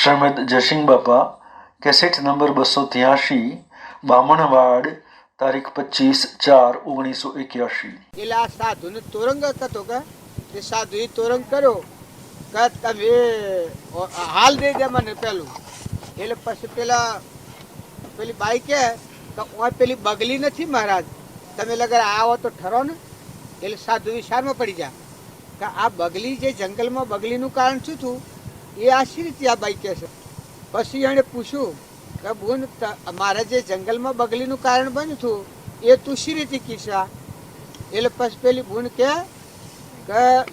શ્રીમદ જયસિંહ બાપા cassette number 283 બામણવાડ તારીખ 25/4/1981. એટલે આ સાધુને તોરંગ હતો કે તે સાધુએ તોરંગ કર્યો કે તમે હાલ દઈ દે મને પેલું. એટલે પછી પેલી બાઈ કે પેલી બગલી નથી મહારાજ, તમે લગર આવો તો ઠરો ને. એટલે સાધુ વિચારમાં પડી જાય કે આ બગલી જે જંગલમાં બગલીનું કારણ શું થયું એ આ શી રીતે આ બાઈ કહે છે. પછી એણે પૂછ્યું કે બોન મારે જે જંગલમાં બગલીનું કારણ બન્યું હતું એ તું શી રીતે કીધા. એટલે પછી પેલી બૂન કે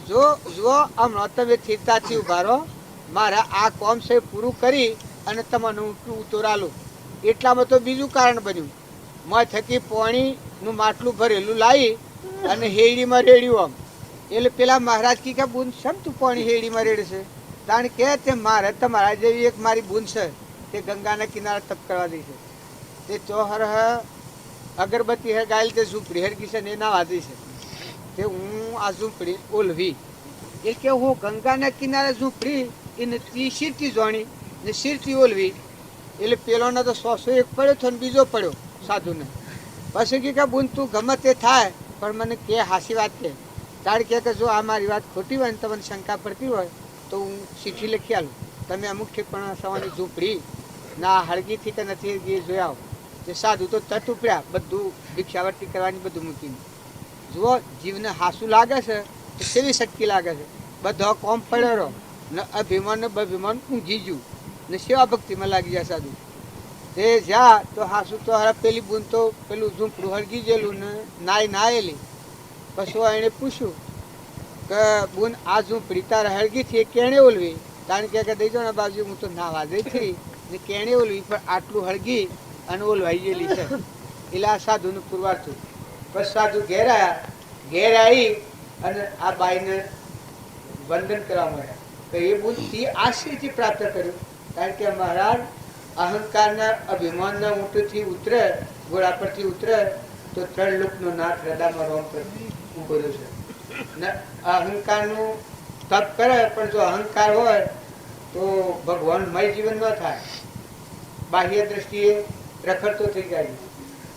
જો હમણાં તમે સ્થિરતાથી ઉભા રહો, મારે આ કોમ છે પૂરું કરી અને તમને હું ઉતોરાલું. એટલામાં તો બીજું કારણ બન્યું, મેં થકી પાણીનું માટલું ભરેલું લાવી અને હેડીમાં રેડ્યું આમ. એટલે પેલા મહારાજ કી કે બૂન શમ તું પાણી હેડીમાં રેડશે. કારણ કે તે મારે તમારા જેવી એક મારી બૂન છે તે ગંગાના કિનારે તપ કરવા દઈ છે. તે ચોહર અગરબત્તી હે ગાયેલ તે ઝૂંપડી હેરગી છે ને એના વાદી છે તે હું આ ઝૂંપડી ઓલવી. એ કે હું ગંગાના કિનારે ઝૂંપડી એને શીરથી જોણી ને શીરથી ઓલવી. એટલે પેલોને તો 100 એક પડ્યો હતો ને બીજો પડ્યો સાધુને. પછી કે બુન તું ગમે તે થાય પણ મને કે હાસી વાત કે. કારણ કે જો આ મારી વાત ખોટી હોય ને તમને શંકા પડતી હોય તો હું ચીઠી લખી આલું, તમે અમુક ઠેકાણા સવાની ઝૂંપડી ના હળગીથી કે નથી હળગી જોઈ આવો. તે સાધુ તો તત ઉપડ્યા બધું ભિક્ષાવર્તી કરવાની બધું મૂકીને. જુઓ જીવને હાસું લાગે છે તો કેવી શક્તિ લાગે છે. બધો કોમ પડ્યો રહો ને અભિમાન ને બભિમાન ઊંઘી ગયું ને સેવા ભક્તિમાં લાગી જાય સાધુ. તે જા તો હાસુ તો હરા પેલી બૂન તો પેલું ઝૂંપડું હળગી ગયેલું ને નાયેલી. પછી એણે પૂછ્યું કે બૂન આ ઝૂંપડી તારે હળગી થી કેણે ઓલવી. કારણ કે દઈ જાઓ ને બાજુ હું તો નાવા જઈ થઈ ને કેણે ઓલવી પણ આટલું હળગી અને ઓલવાઈ ગયેલી છે. એટલે આ સાધુનું પુરવાર થયું. પછી સાધુ ઘેર આવી અને આ બાઈને વંદન કરવા મળ્યા કે એ બુદ્ધિ આશ્ચર્યથી પ્રાપ્ત કર્યું. કારણ કે મહારાજ અહંકારના અભિમાનના ઊંટથી ઉતરે, ઘોડા પરથી ઉતરે તો 3 લોકનો નાથ હૃદયમાં રોમ ઉભો રહ્યો છે ને અહંકારનું તપ કરે પણ જો અહંકાર હોય તો ભગવાનમય જીવન ન થાય, બાહ્ય દ્રષ્ટિએ રખડતો થઈ જાય.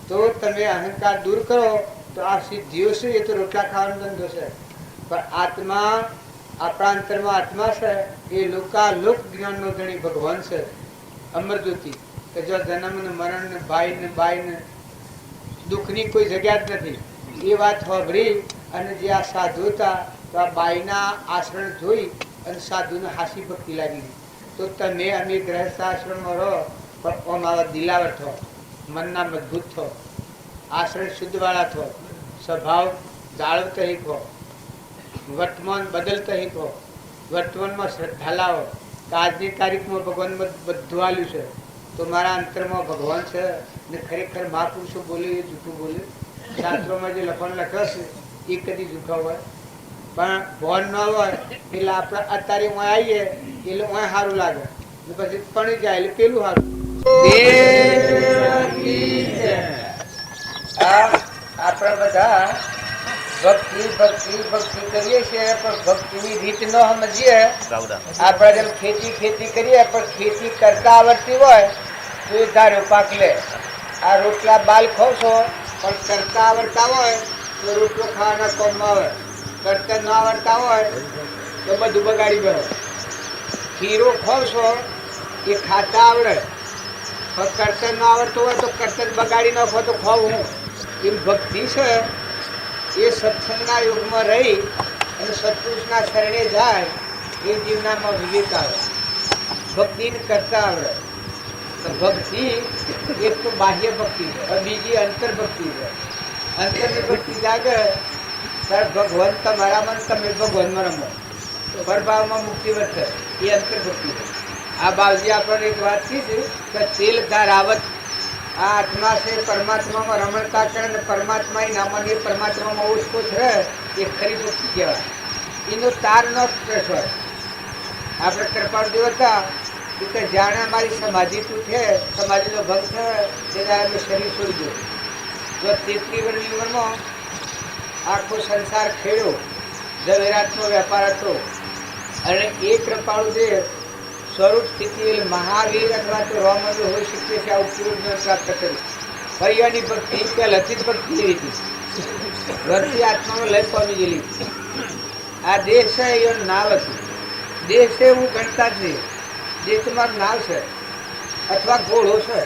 તો તમે અહંકાર દૂર કરો તો આ સિદ્ધિઓ છે એ તો રોટલા ખાવાનો ધંધો છે. પણ આત્મા આપણા અંતરમાં આત્મા છે એ લોક જ્ઞાનનો ધણી ભગવાન છે, અમરજ્યોતિ. કે જો જન્મ ને મરણ ને ભાઈ ને બાઈ ને દુઃખની કોઈ જગ્યા જ નથી. એ વાત સાંભળી અને જે આ સાધુ હતા તો આ બાઈના આચરણ જોઈ અને સાધુને હાસી ભક્તિ લાગી. તો તમે અમે ગ્રહસ્થ આશ્રમમાં રહો પણ અમારા દિલાવર થો, મનના મજબૂત થો, આચરણ શુદ્ધવાળા થો, સ્વભાવ જાળવતા શીખો, વર્તમાન બદલતા શીખો, વર્તમાનમાં શ્રદ્ધા લાવો કે આજની તારીખમાં ભગવાનમાં બધું આલ્યું છે તો મારા અંતરમાં ભગવાન છે ને ખરેખર મહાપુરુષો બોલે એ જૂઠું બોલે. શાસ્ત્રોમાં જે લખવાનું લખ્યો છે એ કદી જૂઠા હોય પણ ભોન ન હોય એટલે આપણે અત્યારે હું આવીએ એટલે હું સારું લાગે પછી પણ જાય એટલે પેલું સારું. આપણે બધા ભક્તિ ભક્તિ ભક્તિ કરીએ છીએ પણ ભક્તિની રીત ન સમજીએ. આપણે જેમ ખેતી કરીએ પણ ખેતી કરતા આવડતી હોય તો એ ધાર્યો પાક લે. આ રોટલા બાલ ખાવ છો પણ કરતા આવડતા હોય તો રોટલો ખાવાના કોમમાં આવે, કરતા ન આવડતા હોય તો બધું બગાડી ગયો. ખીરો ખાવ છો એ ખાતા આવડે પણ કરતા ન આવડતું હોય તો કરતા બગાડી નાખો તો ખાવું હું. એમ ભક્તિ છે એ સત્સંગના યુગમાં રહી અને સત્પુરુષના શરણે જાય એ જીવનામાં વિવેક આવે, ભક્તિને કરતા આવડે. ભક્તિ એક તો બાહ્ય ભક્તિ છે, બીજી અંતર્ભક્તિ છે. અંતરની ભક્તિ જાગે ત્યારે ભગવાન તમારામાં તમે ભગવાનમાં રમો, પરભાવમાં મુક્તિ વર્તે એ અંતર્ભક્તિ છે. આ બાવજી આપણને એક વાત કીધી કે તેલ ધારાવત આ આત્મા છે પરમાત્મામાં રમણતા કરે ને પરમાત્મા નામાં એ પરમાત્મામાં ઓછ રહે એ ખરી ભક્તિ કહેવાય. એનો તાર ન પ્રશ હોય. આપણે કૃપાળ દેવ હતા કે જાણે અમારી સમાધિ તૂટે, સમાધિનો ભંગ થયો ત્યારે અમે શરીર છોડી દો. જો 33 વર્ષની ઉંમરમાં આખો સંસાર ખેડ્યો, ઝવેરાતનો વેપાર હતો અને એ કૃપાળુ દેવ સ્વરૂપ સ્થિતિ એટલે મહાવીર અથવા તો રોમજો હોઈ શકીએ છે આવું પૂરું જ્ઞાન પ્રાપ્ત કર્યું. ભૈયાની ભક્તિ પહેલાથી જ ભક્તિ એવી હતી, ઘરથી આત્માનો લય પામી ગયેલી. આ દેહ છે એનું નાવ હતું. દેહ છે હું ગણતા જ નહીં. દેહ તમારું નાવ છે અથવા ઘોડો છે.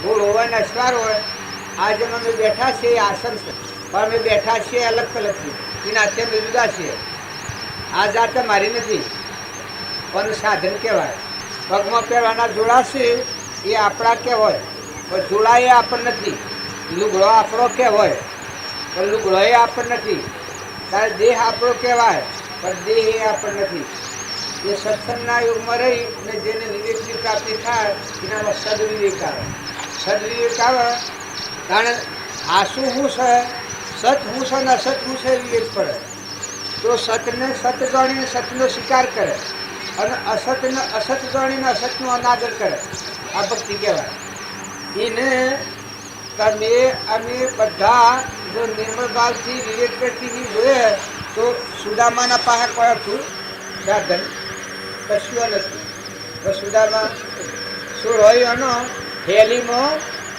ઘોડો હોય ને અસવાર હોય. આજે અમે બેઠા છીએ એ આસન છે, પણ અમે બેઠા છીએ અલગ અલગથી. એનાથી અમે જુદા છીએ. આ જાત મારી નથી, પણ સાધન કહેવાય. પગમાં પહેરવાના જોડા છે એ આપણા કહેવાય, પણ જોડા એ આપણને નથી. લુગડો આપણો કહેવાય, પણ લુગડો એ આપણને નથી. ત્યારે દેહ આપણો કહેવાય, પણ દેહ એ આપણને નથી. એ સત્સંગના યુગમાં રહી ને જેને વિવેકની પ્રાપ્તિ થાય એનામાં સદવિવેક આવે. સદવિવેક આવે કારણ આસુ શું છે, સત શું છે ને અસત શું છે વિવેક પડે. તો સતને સત જાણીને સતનો સ્વીકાર કરે અને અસતને અસત જાણીને અસતનો અનાદર કરે. આ ભક્તિ કહેવાય. એને તમે અમે બધા જો નિર્મળ ભાવથી વિવેક કરતી જોઈએ તો સુદામાના પાસે કોઈ હતું સાધન કશું નથી. તો સુદામા શું હોય એનો થેલીમાં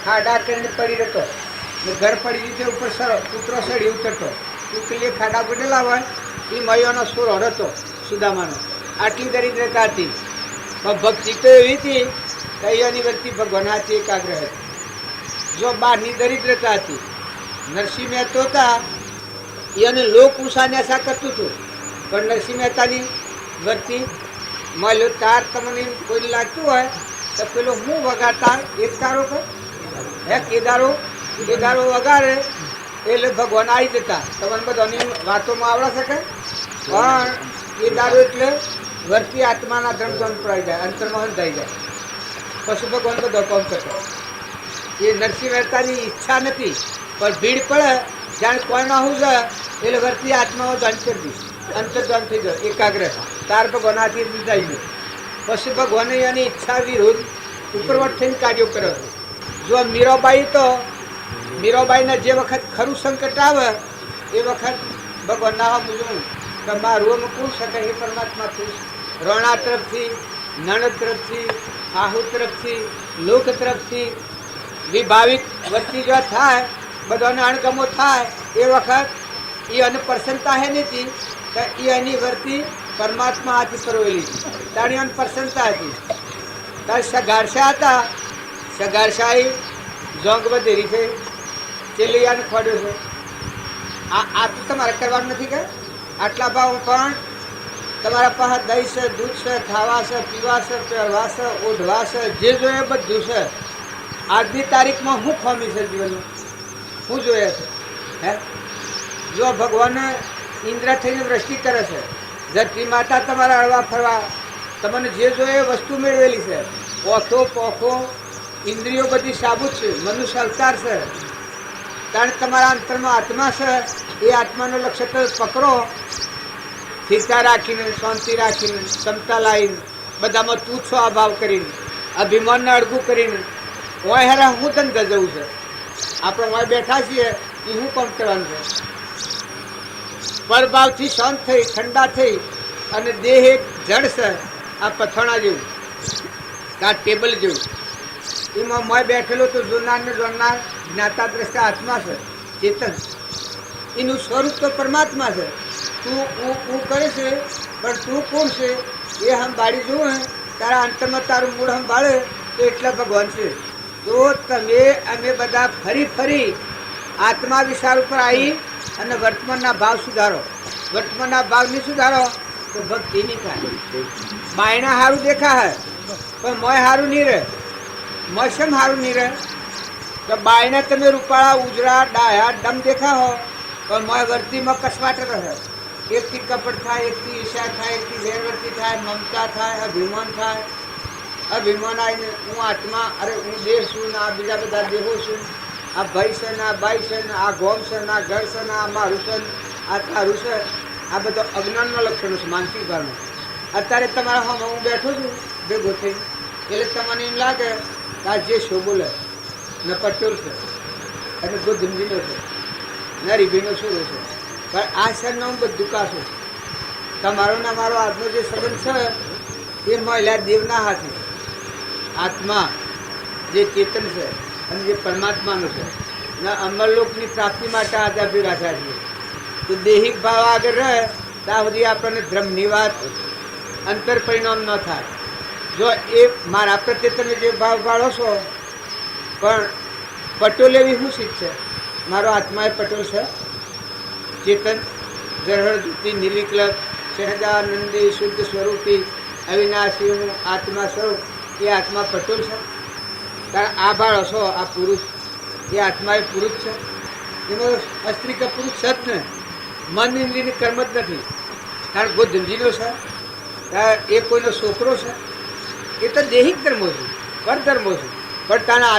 ખાડા કરીને પડી રહેતો. ઘર પડી રીતે ઉપર કૂતરો સડી ઉતરતો. ઉકલીએ ખાડા બનેલા હોય એ મયોનો સુર હતો સુદામાનો. આટલી દરિદ્રતા હતી, પણ ભક્તિ તો એવી હતી કે અહીંયાની વ્યક્તિ ભગવાન હાથે એકાગ્ર હતી. જો બહારની દરિદ્રતા હતી. નરસિંહ મહેતો હતા એને લોક ઉષાન્યાસા કરતું હતું, પણ નરસિંહ મહેતાની વ્યક્તિ મળ્યો તાર તમને કોઈ લાગતું હોય તો પેલો હું વગાડતા એક તારો કર હે કેદારો વગાડે એટલે ભગવાન આવી જતા. તમને બધાની વાતોમાં આવડા શકે, પણ કેદારો એટલે વર્તી આત્માના ધર્મધન પડાઈ જાય, અંતર્મોહન થઈ જાય. પછી ભગવાન બધો કામ કરતો. એ નરસિંહ મહેતાની ઈચ્છા નથી, પણ ભીડ પડે જાણે કોઈ ના હું જાય એટલે વર્તી આત્માઓ ધન કરી દી, અંતર્ધન થઈ જાય એકાગ્ર. તાર ભગવાનથી થઈ ગયો. પછી ભગવાને એની ઈચ્છા વિરુદ્ધ ઉપરવટ થઈને કાર્યો કર્યો. જો મીરાબાઈ તો મીરાબાઈને જે વખત ખરું સંકટ આવે એ વખત ભગવાન નાવા મૂજવું કે મારું કોણ શકે એ પરમાત્મા ખુશ. રણા તરફથી, નણ તરફથી, આહુ તરફથી, લોક તરફથી વિભાવિક વસ્તી જો થાય, બધાને અણગમો થાય એ વખત એ અને પ્રસન્નતા હે નથી કે એ એની વર્તી પરમાત્મા હાથી પરવેલી તાણી અને પ્રસન્નતા હતી. તારે સગારશા હતા. સગારશાહી જોંગ વધેરી છે, ચેલિયાને ખોડ્યો છે. આ તો તમારે કરવાનું નથી કે આટલા ભાવ પણ તમારા પાસે દહીં છે, દૂધ છે, ખાવા છે, પીવા છે, પહેરવા છે, ઓઢવા છે, જે જોઈએ બધું છે. આજની તારીખમાં શું ખામી છે જીવનમાં, શું જોઈએ છે હે? જો ભગવાન ઇન્દ્ર થઈને વૃષ્ટિ કરે છે, ધરતી માતા તમારા હળવા ફરવા તમને જે જોઈએ વસ્તુ મેળવેલી છે. ઓખો પોખો ઇન્દ્રિયો બધી સાબુત છે, મનુષ્ય અવતાર છે. કારણ તમારા અંતરમાં આત્મા છે. એ આત્માનો લક્ષ્ય તો પકડો, સ્થિરતા રાખીને, શાંતિ રાખીને, ક્ષમતા લાવીને, બધામાં તું છો અભાવ કરીને, અભિમાનને અડગું કરીને ઓય હેરા હું ધંધા જવું છે. આપણે ઓય બેઠા છીએ એ હું કામ કરવાનું છે. પરભાવથી શાંત થઈ, ઠંડા થઈ અને દેહ એક જડ છે, આ પથાણા જેવું, આ ટેબલ જેવું. એમાં મોય બેઠેલો તો જોનાર ને જોનાર જ્ઞાતા દ્રષ્ટા આત્મા છે, ચેતન. એનું સ્વરૂપ તો પરમાત્મા છે. તું હું કરે છે, પણ તું કોણ છે એ સંભાળી જોવું હે. તારા અંતરમાં તારું મૂળ સંભાળે તો એટલા ભગવાન છે. તો તમે અમે બધા ફરી ફરી આત્મા વિચાર ઉપર આવી અને વર્તમાનના ભાવ સુધારો. વર્તમાનના ભાવ નહીં સુધારો તો ભક્તિ નહીં થાય. બાયણા સારું દેખા હે પણ મોય સારું નહીં રહે. મોસમ સારું નહીં રહે. તો બાયને તમે રૂપાળા, ઉજળા, ડાયા, ડમ દેખા હો પણ મોય વર્તીમાં કસવાટ રહે. એકથી કપટ થાય, એકથી ઈર્ષા થાય, એકથી વેરવર્તી થાય, મમતા થાય, અભિમાન થાય. અભિમાન આવીને હું આત્મા, અરે હું દેહ છું ને આ બીજા બધા દેહો છું, આ ભાઈ છે ને આ બાઈ છે ને આ ગોમ છે ને આ ઘર છે ને આ મારું છે ને આ તારું છે. આ બધો અજ્ઞાનના લક્ષણો છે, માનસિક ભાવના. અત્યારે તમારા હમ હું બેઠો છું ભેગો થઈ એટલે તમને એમ લાગે કે આ જે શો બોલે ન પટેલ છે અને ગોધમજીનો છે ન રીભીનો સુરો છે, પણ આ શહેરનું બધું કાશું. તમારો ને મારો આજનો જે સંબંધ છે એ મહિલા દેવના હાથે આત્મા જે ચેતન છે અને જે પરમાત્માનું છે ને અમરલોકની પ્રાપ્તિ માટે આજા ભેગા થયા છીએ. તો દેહિક ભાવ આગળ રહે ત્યાં સુધી આપણને ધર્મની વાત અંતર પરિણામ ન થાય. જો એ મારા પ્રત્યે તમે જે ભાવ પાડો છો, પણ પટોલ એવી શું શીખ છે? મારો આત્મા એ પટોલ છે, ચેતન જરહળ જ્યોતિ નિર્વિકલ્પ સહજાનંદી શુદ્ધ સ્વરૂપી અવિનાશી હું આત્મા સ્વરૂપ. એ આત્મા પટોલ છે. કારણ આ ભાળો છો, આ પુરુષ, એ આત્મા એ પુરુષ છે. એમાં સ્ત્રી કે પુરુષ છે જ ને. મન ઇન્દ્રિયની કર્મ જ નથી. કારણ ગોધનજીનો છે, એ કોઈનો છોકરો છે, એ તો દૈહિક ધર્મો છે, પરધર્મો છે. પણ તારા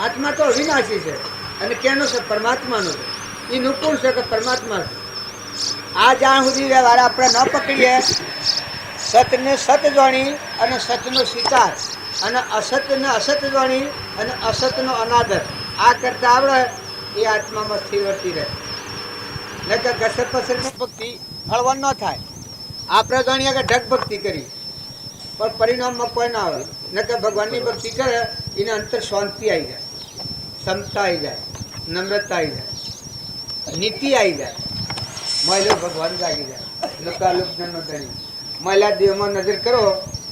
આત્મા તો અવિનાશી છે. અને કેનો છે? પરમાત્માનો છે. એ નુકુળ છે કે પરમાત્મા છે. આ જ્યાં સુધી વ્યવહાર આપણે ન પકડીએ, સતને સત જાણી અને સતનો સ્વીકાર, અને અસતને અસત જાણી અને અસતનો અનાદર આ કરતા આવડે, એ આત્મામાં સ્થિર વર્તી રહે. નકર ઘસર પસર ભક્તિ ફળવા ન થાય. આપણે જાણીએ કે ઢગ ભક્તિ કરી, પણ પરિણામમાં કોઈ ના આવે. નકર ભગવાનની ભક્તિ કરે એને અંતર શાંતિ આવી જાય, ક્ષમતા આવી જાય, નમ્રતા આવી જાય, નીતિ આવી જાય. મહિલો ભગવાન જાગી જાય. લોકાલુપનો ધણી મહિલા દેહમાં નજર કરો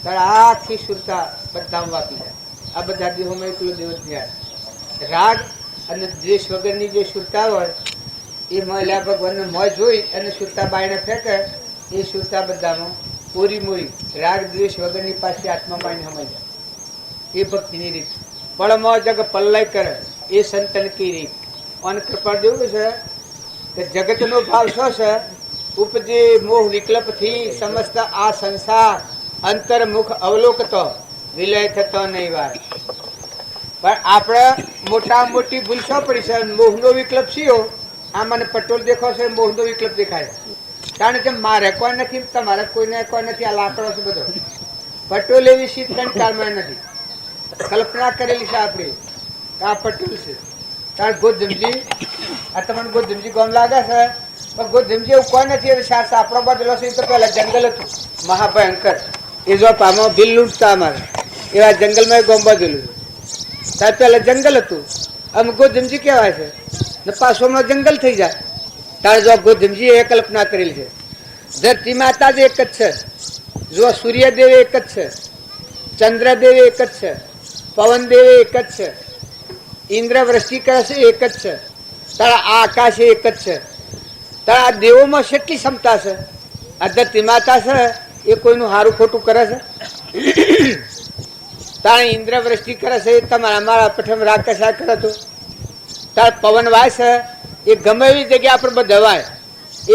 ત્યારે આખી સુરતા બધામાં વાપી જાય. આ બધા દેહોમાં એકલો દેવ જ જાય. રાગ અને દ્વેષ વગરની જે સુરતા હોય, એ મહિલા ભગવાનને મોં જોઈ અને સુરતા બાયણે ફેંકે, એ સુરતા બધામાં પૂરી મોરી રાગ દ્વેષ વગરની પાસે આત્મા બાયને સમાઈ જાય. એ ભક્તિની રીત. પળમાં જગ પલ્લય કરે એ સંતન કી રીત. અને કૃપા દેવું છે કે જગતનો ભાવ શું છે? ઉપજે મોહ વિકલ્પથી સમસ્ત આ સંસાર અંતર્મુખ અવલોકતો વિલય થતો નહીં વાર. પણ આપણે મોટા મોટી ભૂલ શું પડી છે? મોહનો વિકલ્પ શીયો. આ મને પટોલ દેખો છે, મોહનો વિકલ્પ દેખાય. કારણ કે મારે કોઈ નથી, તમારે કોઈને કોઈ નથી. આ લાકડો છે બધો. પટોલ એવી શીત કંટાળમાં નથી. કલ્પના કરેલી છે આપણી, આ પટોલ છે. કારણ ગોધમજી, આ તમને ગોધમજી કોમ લાગે છે, પણ ગોધમજી એવું કોઈ નથી. સાપડો બદલો છે. તો પેલા જંગલ હતું મહાભયંકર. એ જો પામો બિલ લૂંટતા અમારે એવા જંગલમાં ગોમ બધેલું છે. ત્યાં પેલા જંગલ હતું. આમ ગોધમજી કહેવાય છે ને પાછોમાં જંગલ થઈ જાય. તારે જો ગોધમજી એ કલ્પના કરેલી છે. ધરતી માતા જ એક જ છે. જો સૂર્યદેવ એક જ છે, ચંદ્રદેવ એક જ છે, પવનદેવ એક જ છે, ઇન્દ્ર વૃષ્ટિ કરે છે એક જ છે, તારા આ આકાશ એક જ છે. તારા આ દેવોમાં કેટલી ક્ષમતા છે? આ ધરતી માતા છે એ કોઈનું સારું ખોટું કરે છે? તારે ઇન્દ્ર વૃષ્ટિ કરે છે એ તમારા મારા પઠમ રાગ કશા કરે તો? તાર પવન વાય છે એ ગમે એવી જગ્યા પર બધા વાય.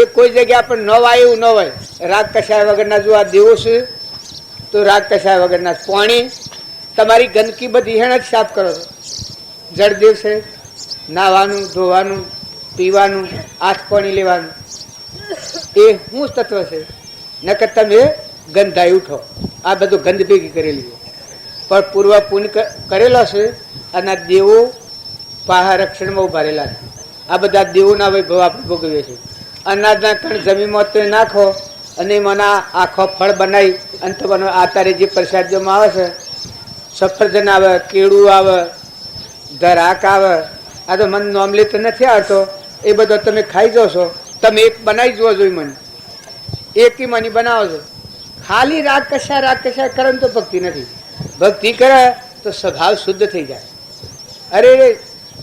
એ કોઈ જગ્યા પર ન વાય એવું ન હોય. રાગ કશાય વગરના જો આ દેવો છે તો રાગ કશાય વગરના. પાણી તમારી ગંદકી બધી હેણ જ સાફ કરો છો. જળદેવ છે, નાહવાનું, ધોવાનું, પીવાનું, હાથ પાણી લેવાનું, એ શું તત્વ છે? નકર તમે ગંધાઈ ઉઠો. આ બધું ગંધ ભેગી કરેલી છે. પણ પૂર્વ પુણ્ય કરેલો છે અને આ દેવો પાહા રક્ષણમાં ઉભા રહેલા છે. આ બધા દેવોના વૈભવ આપણે ભોગવીએ છીએ. અનાજના કણ જમીનમાં તો નાખો અને મને આખો ફળ બનાવી અને તમારો આતારે જે પ્રસાદીઓમાં આવે છે, સફરજન આવે, કેળું આવે, ધરાક આવે, આ તો મને નોમલી તો નથી આવતો, એ બધો તમે ખાઈ જાઓ છો. તમે એક બનાવી જુઓ જોઈ મને, એક મની બનાવો છો. ખાલી રાગ કશા કરે તો ભક્તિ નથી. ભક્તિ કરે તો સ્વભાવ શુદ્ધ થઈ જાય. અરે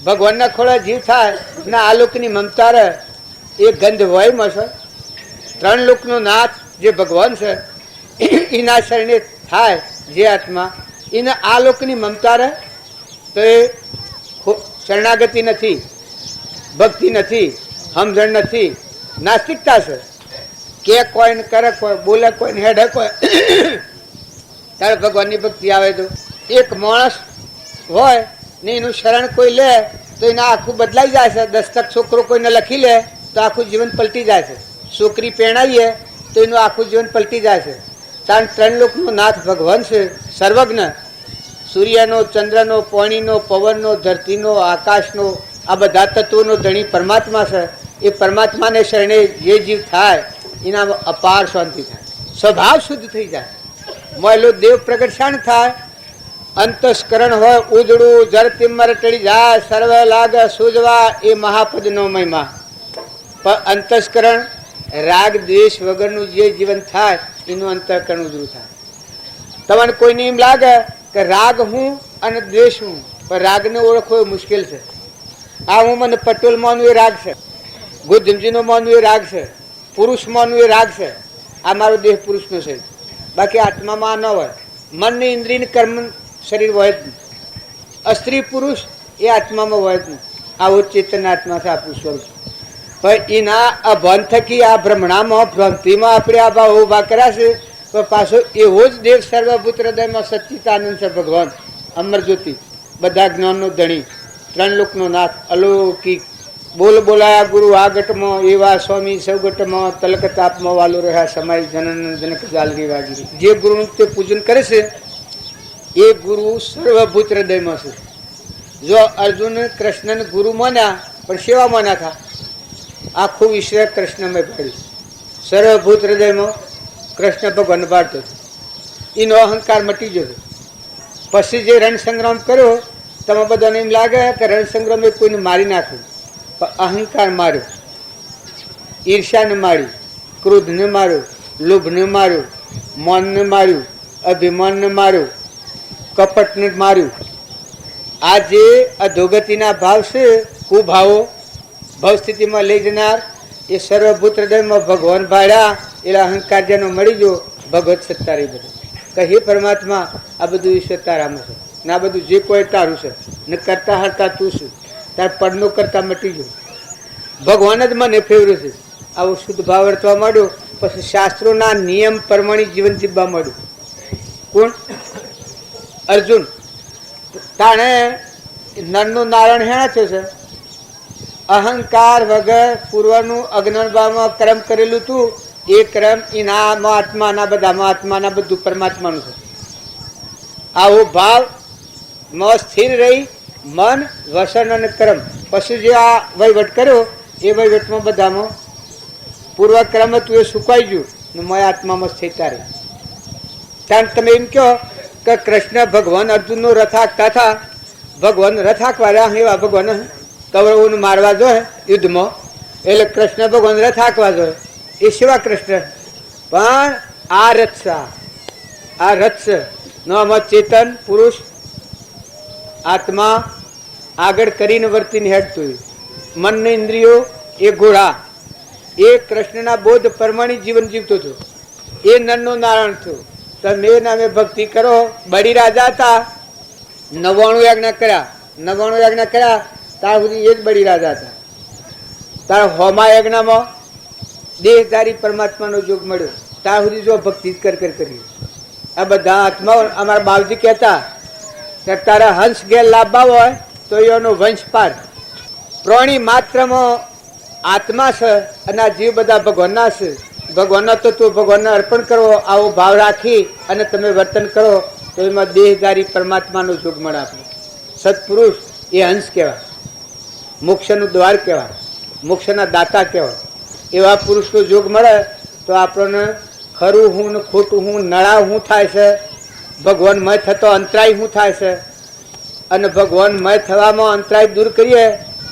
ભગવાનના ખોળા જીવ થાય ને આ લોકની મમતા રહે, એ ગંધ હોય મળશે. ત્રણ લોકનો નાથ જે ભગવાન છે એના શરણે થાય જે આત્મા, એને આ લોકની મમતા રહે તો એ શરણાગતિ નથી, ભક્તિ નથી, સમજણ નથી, નાસ્તિકતા છે. કે કોઈને કરે કોઈ, બોલે કોઈને હેડે કોઈ, ત્યારે ભગવાનની ભક્તિ આવે. તો એક માણસ હોય ને એનું શરણ કોઈ લે તો એને આખું બદલાઈ જાય છે. દસ્તક છોકરો કોઈને લખી લે તો આખું જીવન પલટી જાય છે. છોકરી પહેણાવીએ તો એનું આખું જીવન પલટી જાય છે. કારણ ત્રણ લોકનો નાથ ભગવાન છે, સર્વજ્ઞ. સૂર્યનો, ચંદ્રનો, પાણીનો, પવનનો, ધરતીનો, આકાશનો, આ બધા તત્વોનો ધણી પરમાત્મા છે. એ પરમાત્માને શરણે જે જીવ થાય એનામાં અપાર શાંતિ થાય, સ્વભાવ શુદ્ધ થઈ જાય. મોયલો દેવ પ્રગટ શાણ થાય? અંતસ્કરણ હોય ઉજળું જરતી મરટડી જાય સર્વ લાગ સૂજવા એ મહાપદનો મહિમા. પણ અંતસ્કરણ રાગ દ્વેષ વગરનું જે જીવન થાય એનું અંતઃકરણ ઉજળું થાય. તમને કોઈને એમ લાગે કે રાગ હું અને દ્વેષ હું, પણ રાગને ઓળખવો એ મુશ્કેલ છે. આ હું મને પટોલ માનવું એ રાગ છે, ગોધમજીનો માનવું એ રાગ છે, પુરુષ માનવું એ રાગ છે. આ મારો દેહ પુરુષનો છે, બાકી આત્મામાં ન હોય. મનની ઇન્દ્રિય કર્મ શરીર હોય જ નહીં. અસ્ત્રી પુરુષ એ આત્મામાં હોય જ નહીં. આવો ચેતન આત્મા છે આપણું સ્વરૂપ. પણ એના અભાન થકી આ ભ્રમણામાં ભ્રાંતિમાં આપણે આ ભાવ ઉભા કર્યા છે. તો પાછો એવો જ દેવ સર્વભૂત હૃદયમાં સચ્ચિદાનંદ છે ભગવાન અમર જ્યોતિ, બધા જ્ઞાનનો ધણી, ત્રણ લોકનો નાથ, અલૌકિક. બોલ બોલાયા ગુરુ આ ગટમાં એવા સ્વામી સૌગટમાં તલક તાપમાં વાલો રહ્યા સમાય જનન જનક જાલરી વાગીરી. જે ગુરુનું તે પૂજન કરે છે એ ગુરુ સર્વભૂત હૃદયમાં છે. જો અર્જુન કૃષ્ણને ગુરુ માન્યા પણ સેવા માન્યા હતા, આખું વિશ્વ કૃષ્ણમય પડ્યું. સર્વભૂત હૃદયમાં કૃષ્ણ ભગવાન બાળતો હતો. એનો અહંકાર મટી ગયો. પછી જે રણ સંગ્રામ કર્યો, તમે બધાને એમ લાગે કે રણ સંગ્રામ એ કોઈને મારી નાખ્યું, પણ અહંકાર માર્યો, ઈર્ષ્યાને મારી, ક્રોધને માર્યો, લોભને માર્યો, મનને માર્યું, અભિમાનને માર્યું, કપટને માર્યું. આ જે અધોગતિના ભાવ છે, કુભાવો ભાવ સ્થિતિમાં લઈ જનાર, એ સર્વભૂત હૃદયમાં ભગવાન ભાડ્યા. એટલે અહંકાર જેનો મળી ગયો, ભગવત સત્તા રહી. બધું કહે પરમાત્મા આ બધું ઈશ્વર તારામાં છે ને આ બધું જે કોઈ તારું છે ને કરતા હરતા તું છું. તાર પડનો કરતા મટી ગયો, ભગવાન જ મને ફેવર્યું છે. આવો શુદ્ધ ભાવ વર્તવા માંડ્યો. પછી શાસ્ત્રોના નિયમ પ્રમાણે જીવન જીવવા માંડ્યું. કોણ? અર્જુન. તાણે નરનું નારાયણ હેણા થયો છે. અહંકાર વગર પૂર્વનું અજ્ઞાનભાવમાં કર્મ કરેલું તું, એ કર્મ એના આત્માના બધામાં આત્માના બધું પરમાત્માનું છે. આવો ભાવ માં સ્થિર રહી મન વસન અને કર્મ, પછી જે આ વહીવટ કર્યો એ વહીવટમાં બધામાં પૂર્વક્રમ હતું એ સુકાઈ ગયું ને મય આત્મામાં સ્થિરતા રહી. કારણ તમે એમ કહો કે કૃષ્ણ ભગવાન અર્જુનનો રથ હાંકતા હતા, ભગવાન રથ હાંકવા રહ્યા એવા ભગવાન કૌરવોને મારવા જોઈએ યુદ્ધમાં, એટલે કૃષ્ણ ભગવાન રથ હાંકવા જોઈએ એ સેવા કૃષ્ણ. પણ આ રથ છે, આ રથ છે નો આમાં ચેતન પુરુષ આત્મા આગળ કરીને વર્તીને હેડતું. મન ઇન્દ્રિયો એ ઘોડા, એ કૃષ્ણના બોધ પ્રમાણે જીવન જીવતો હતો. એ નરનો નારાયણ થયો. તમે નામે ભક્તિ કરો. બળી રાજા હતા, 99 યજ્ઞ કર્યા, 99 યજ્ઞ કર્યા ત્યાર સુધી એ જ બળી રાજા હતા. તાર હોમા યજ્ઞમાં દેહધારી પરમાત્માનો જોગ મળ્યો. ત્યાં સુધી જો ભક્તિ કર કરી. આ બધા આત્માઓ અમારા બાવજી કહેતા કે તારા હંસ ઘેર લાવવા હોય તો એનો વંશ પાર. પ્રાણી માત્રમાં આત્મા છે અને આ જીવ બધા ભગવાનના છે. ભગવાનના તત્વો ભગવાનને અર્પણ કરો, આવો ભાવ રાખી અને તમે વર્તન કરો તો એમાં દેહધારી પરમાત્માનો જોગ મળે. આપણે સત્પુરુષ એ હંસ કહેવાય, મોક્ષનું દ્વાર કહેવાય, મોક્ષના દાતા કહેવાય. એવા પુરુષનો જોગ મળે તો આપણને ખરું હું ને ખોટું હું, નળા હું થાય છે, ભગવાનમય થતો અંતરાય શું થાય છે, અને ભગવાનમય થવામાં અંતરાય દૂર કરીએ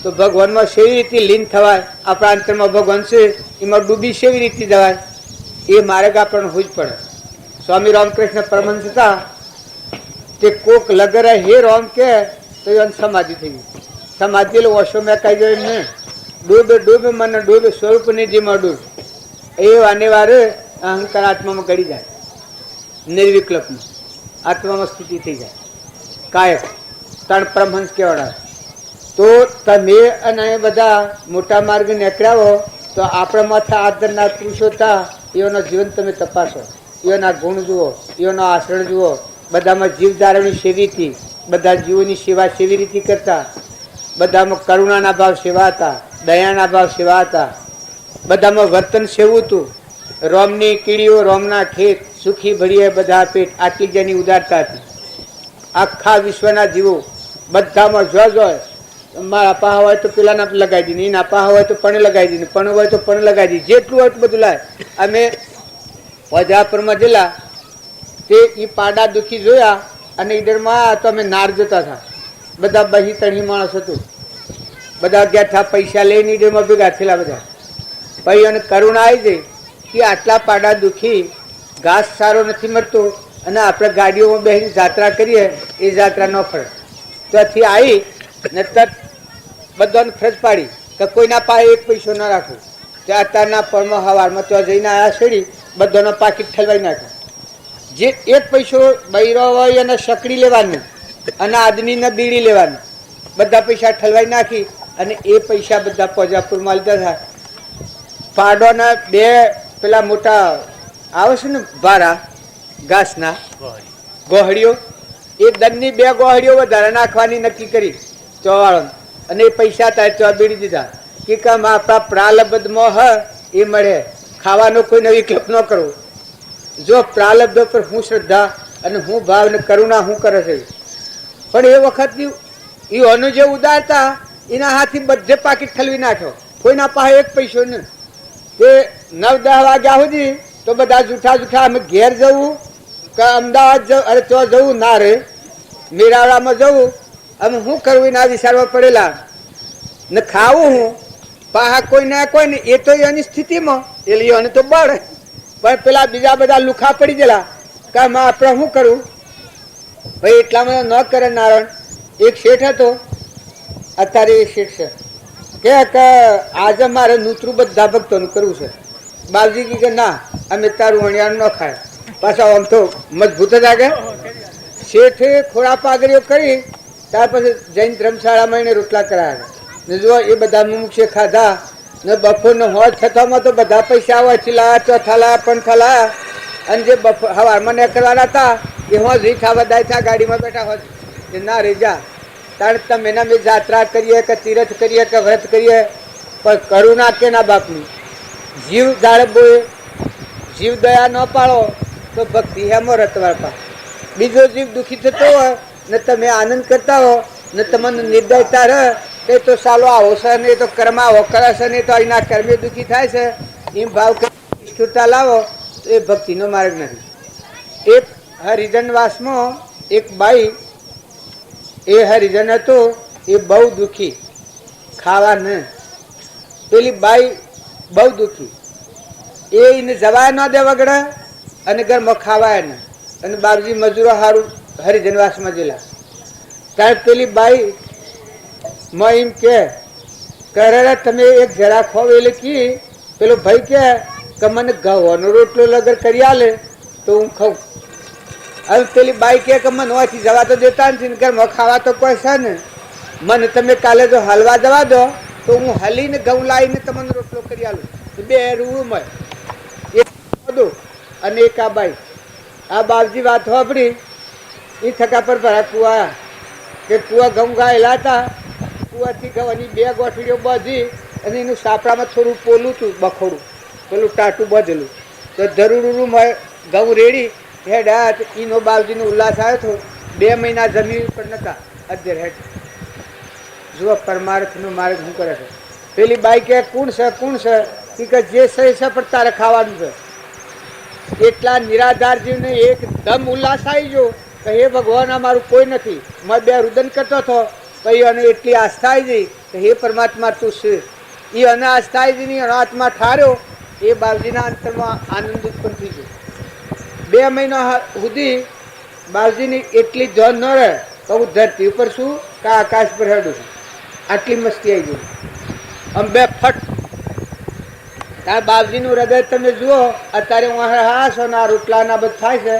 તો ભગવાનમાં સેવી રીતે લીન થવાય. આપણા અંતરમાં ભગવાન છે એમાં ડૂબી સેવી રીતે જવાય, એ માર્ગ આપણને હોય જ પડે. સ્વામી રામકૃષ્ણ પરમહંસ હતા તે કોક લગરે હે રામ કે તો એ સમાધિ થઈ ગઈ. સમાધિ એટલે ઓછો મેં કહી ગયો એમને ડૂબ ડૂબ મને ડૂબ સ્વરૂપ નિધિમાં ડૂબ. એ વારે અહંકાર આત્મામાં ગળી જાય, નિર્વિકલ્પમાં આત્મામાં સ્થિતિ થઈ જાય કાયક. ત્રણ પરમહંસ કહેવાય. તો તમે અને બધા મોટા માર્ગ નીકળ્યા હો તો આપણા માથે આદરના પુરુષો હતા એઓના જીવન તમે તપાસો, એઓના ગુણ જુઓ, એઓનો આચરણ જુઓ. બધામાં જીવધારણની સેવી હતી, બધા જીવોની સેવા સેવી રીતે કરતા, બધામાં કરુણાના ભાવ સેવા હતા, દયાના ભાવ સેવા હતા, બધામાં વર્તન સેવું હતું. રોમની કીડીઓ રોમના ખેત, સુખી ભળીએ બધા પેટ, આટલી જેની ઉદારતા હતી. આખા વિશ્વના જીવો બધામાં જોય મારા પાહ હોય તો પેલાના લગાવી દઈને, એના પાહ હોય તો પણ લગાવી દઈને, પણ હોય તો પણ લગાવી દઈએ, જેટલું હોય એટલું બધું લાય. અમે વજાપુરમાં જેલા તે એ પાડા દુખી જોયા અને ઈડરમાં તો અમે નાર જતા હતા, બધા બહી તણી માણસ હતું, બધા ગયા હતા પૈસા લઈને ઈડરમાં ભેગા થયેલા બધા. પછી અને કરુણા આવી ગઈ કે આટલા પાડા દુખી, ઘાસ સારો નથી મળતો અને આપણે ગાડીઓમાં બેસીને જાત્રા કરીએ એ જાત્રા ન ફરે. ત્યાંથી આવી ને તરત બધાને ફરજ પાડી કે કોઈના પાસે એક પૈસો ન રાખવો. ત્યાં અત્યારના પરમાં હવારમાં ત્યાં જઈને આવ્યા છેડી બધાનો પાકીટ ઠલવાઈ નાખ્યો. જે એક પૈસો બૈરો હોય એને સકડી લેવાનું અને આદમીને બીડી લેવાનું, બધા પૈસા ઠલવાઈ નાખી અને એ પૈસા બધા પોજાપુરમાં લીધા હતા. પાડોના બે પેલા મોટા આવે છે ને ભારા ઘાસના ગોહડીઓ, એ દનની બે ગોહડીઓ વધારે નાખવાની નક્કી કરી ચોવાળો, અને એ પૈસા થાય તો બીડી દીધા કે કામ આપણા પ્રાલબ્ધમાં હ એ મળે, ખાવાનો કોઈ નવી ક્લપ ન કરવો. જો પ્રાલબ્ધ પર હું શ્રદ્ધા અને હું ભાવ ને કરુણા હું કરે છે. પણ એ વખતની એનું જે ઉદારતા એના હાથથી બધે પાકીટ ઠલવી નાખ્યો, કોઈના પાસે એક પૈસો નહીં. તે 9-10 વાગ્યા સુધી તો બધા જૂઠા જૂઠા અમે ઘેર જવું કે અમદાવાદ જવું, અરે તો જવું ના રે મેરાળામાં જવું, અમે શું કરવું એના વિચારવા પડેલા ને ખાવું હું પાહા કોઈ ના કોઈ ને. એ તો એની સ્થિતિમાં એટલે એને તો બળ, પણ પેલા બીજા બધા લુખા પડી ગયેલા કે આપણે શું કરવું. ભાઈ એટલામાં ન કરે નારાયણ. એક શેઠ હતો, અત્યારે એ શેઠ છે કે આજે મારે નૂતરું બધા ભક્તોનું કરવું છે. બાપજી કે ના અમે તારું વણિયાનું ન ખાય. પાછા આમ તો મજબૂત જ આગળ શેઠે ખોળા પાઘડીઓ કરી ત્યાર પછી જૈન ધર્મશાળામાં એને રોટલા કરાયા ને જો એ બધા મુમુક્ષે ખાધા ને બપોરનો હોજ થતામાં તો બધા પૈસા વચલા ચોથાલા પંથાલા અને જે હવારમાં નીકળવાના હતા એ હોજ રીત ખાવા દાયથા ગાડીમાં બેઠા હોજ એ ના રેજા તાણ તમે એના મેં જાત્રા કરીએ કે તીરથ કરીએ કે વ્રત કરીએ, પણ કરુણા કે ના બાપની જીવ જાળવવો, જીવ દયા ન પાડો તો ભક્તિ હેમો રતવાપા. બીજો જીવ દુઃખી થતો હોય ને તમે આનંદ કરતા હો ને તમને નિર્દયતા રહે એ તો સાલો આવો છે ને એ તો કર્મ આવો કરે છે ને તો એના કર્મે દુઃખી થાય છે એમ ભાવ સ્થિરતા લાવો તો એ ભક્તિનો માર્ગ નથી. એક હરિજનવાસમાં એક બાઈ, એ હરિજન હતો એ બહુ દુઃખી, ખાવા ન, પેલી બાઈ બહુ દુઃખી, એને જવાય ન દે વગડે અને ઘરમાં ખાવાય ને, અને બાપજી મજૂરો સારું હરિજનવાસમાં ગયેલા. ત્યારે પેલી બાઈ માં એમ કે કરે તમે એક જરા ખોવ એટલે કી પેલો ભાઈ કે મને ઘઉંનો રોટલો લગર કરી આલે તો હું ખાઉં. હવે પેલી બાઈ કે મને હોયથી જવા તો દેતા નથી ને ઘરમાં ખાવા તો કોઈ છે ને, મને તમે કાલે જો હલવા જવા દો તો હું હલીને ઘઉં લાવીને તમને રોટલો કરી આલું. બે રૂમ હોય એ બધું. અને એક આ બાઈ, આ બાપજી વાત સાંભળી એ થકા પર ભરા કુવા કે કુવા ઘઉં ગાયેલા હતા, કુવાથી ઘઉંની બે ગોઠડીઓ બાંધી અને એનું સાપડામાં થોડું પોલું હતું બખોડું પેલું ટાટું બાંધેલું તો ધરુડું ઘઉં રેડી હેડા એનો બાપજીનો ઉલ્લાસ આવ્યો હતો. 2 મહિના જમીન ઉપર નતા અધેર હેડ. જુઓ પરમાર્થનો માર્ગ શું કરે છે. પેલી બાઈ કે કોણ છે કે જે સહી છે પણ તારે ખાવાનું છે. એટલા નિરાધાર જીવને એકદમ ઉલ્લાસ આવી ગયો કે હે ભગવાન અમારું કોઈ નથી. મેં 2 રુદન કરતો હતો પછી અને એટલી આસ્થા આવી ગઈ કે હે પરમાત્મા તું છે. એ અને આસ્થા આવી ગઈ આત્મા ઠાર્યો એ બાપજીના અંતરમાં આનંદ ઉત્પન્ન થઈ ગયો. 2 મહિના સુધી બાપજીની એટલી જોન ન રહે તો હું ધરતી ઉપર છું કે આકાશ પર હેડું છું. આટલી મસ્તી આવી ગઈ. આમ બે ફટ તાર બાપજીનું હૃદય તમે જુઓ. અત્યારે હું હા છો ને આ રોટલાના બધા થાય છે,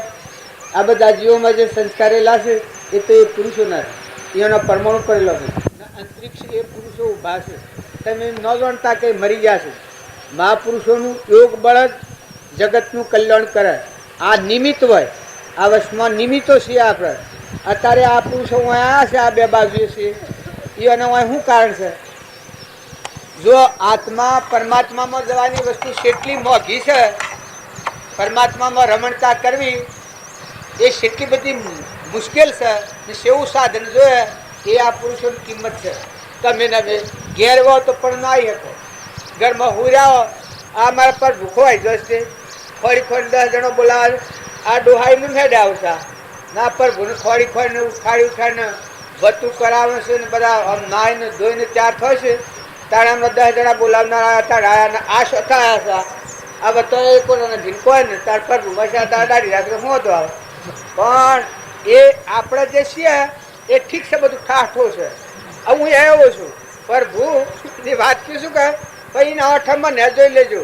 આ બધા જીવોમાં જે સંસ્કારેલા છે એ તો એ પુરુષોના છે, એનો પરમાણુ કરેલો છે. અંતરિક્ષ એ પુરુષો ઊભા છે, તમે ન જાણતા કે મરી ગયા છે. મહાપુરુષોનું યોગ બળ જ જગતનું કલ્યાણ કરે. આ નિમિત્ત હોય, આ વર્ષમાં નિમિત્તો છીએ આપણે. અત્યારે આ પુરુષો આવ્યા છે, આ 2 બાજુએ છે, એને શું કારણ છે? જો આત્મા પરમાત્મામાં જવાની વસ્તુ કેટલી મોંઘી છે, પરમાત્મામાં રમણતા કરવી એ કેટલી બધી મુશ્કેલ છે ને સેવું સાધન જોઈએ એ આ પુરુષોની કિંમત છે. તમે નવે ઘેર હો તો પણ ના આવી શકો, ઘરમાં હુર્યા હો આ મારા પર ભૂખો આવી જશે, ફરી 10 જણો બોલાવે આ ડોહાઈનું હેડ આવતા ના પર ભૂને ખોડી ખોડીને ઉઠાડીને વતું કરાવે છે ને બધા આમ નાહીને ધોઈને તૈયાર થશે. તાણે અમને 10 જણા બોલાવનારા હતા આયા આ સ્વતા આવ્યા હતા. આ બધા કોને ભીનકોય ને તાર પર ભૂમાશા દાડી રાખે હું હતો આવે પણ એ આપણે જે છીએ એ ઠીક છે, બધું ઠાઠો છે. હું આવ્યો છું પ્રભુની વાત શું કહે પછી ના અઠમમાં ને જોઈ લેજો.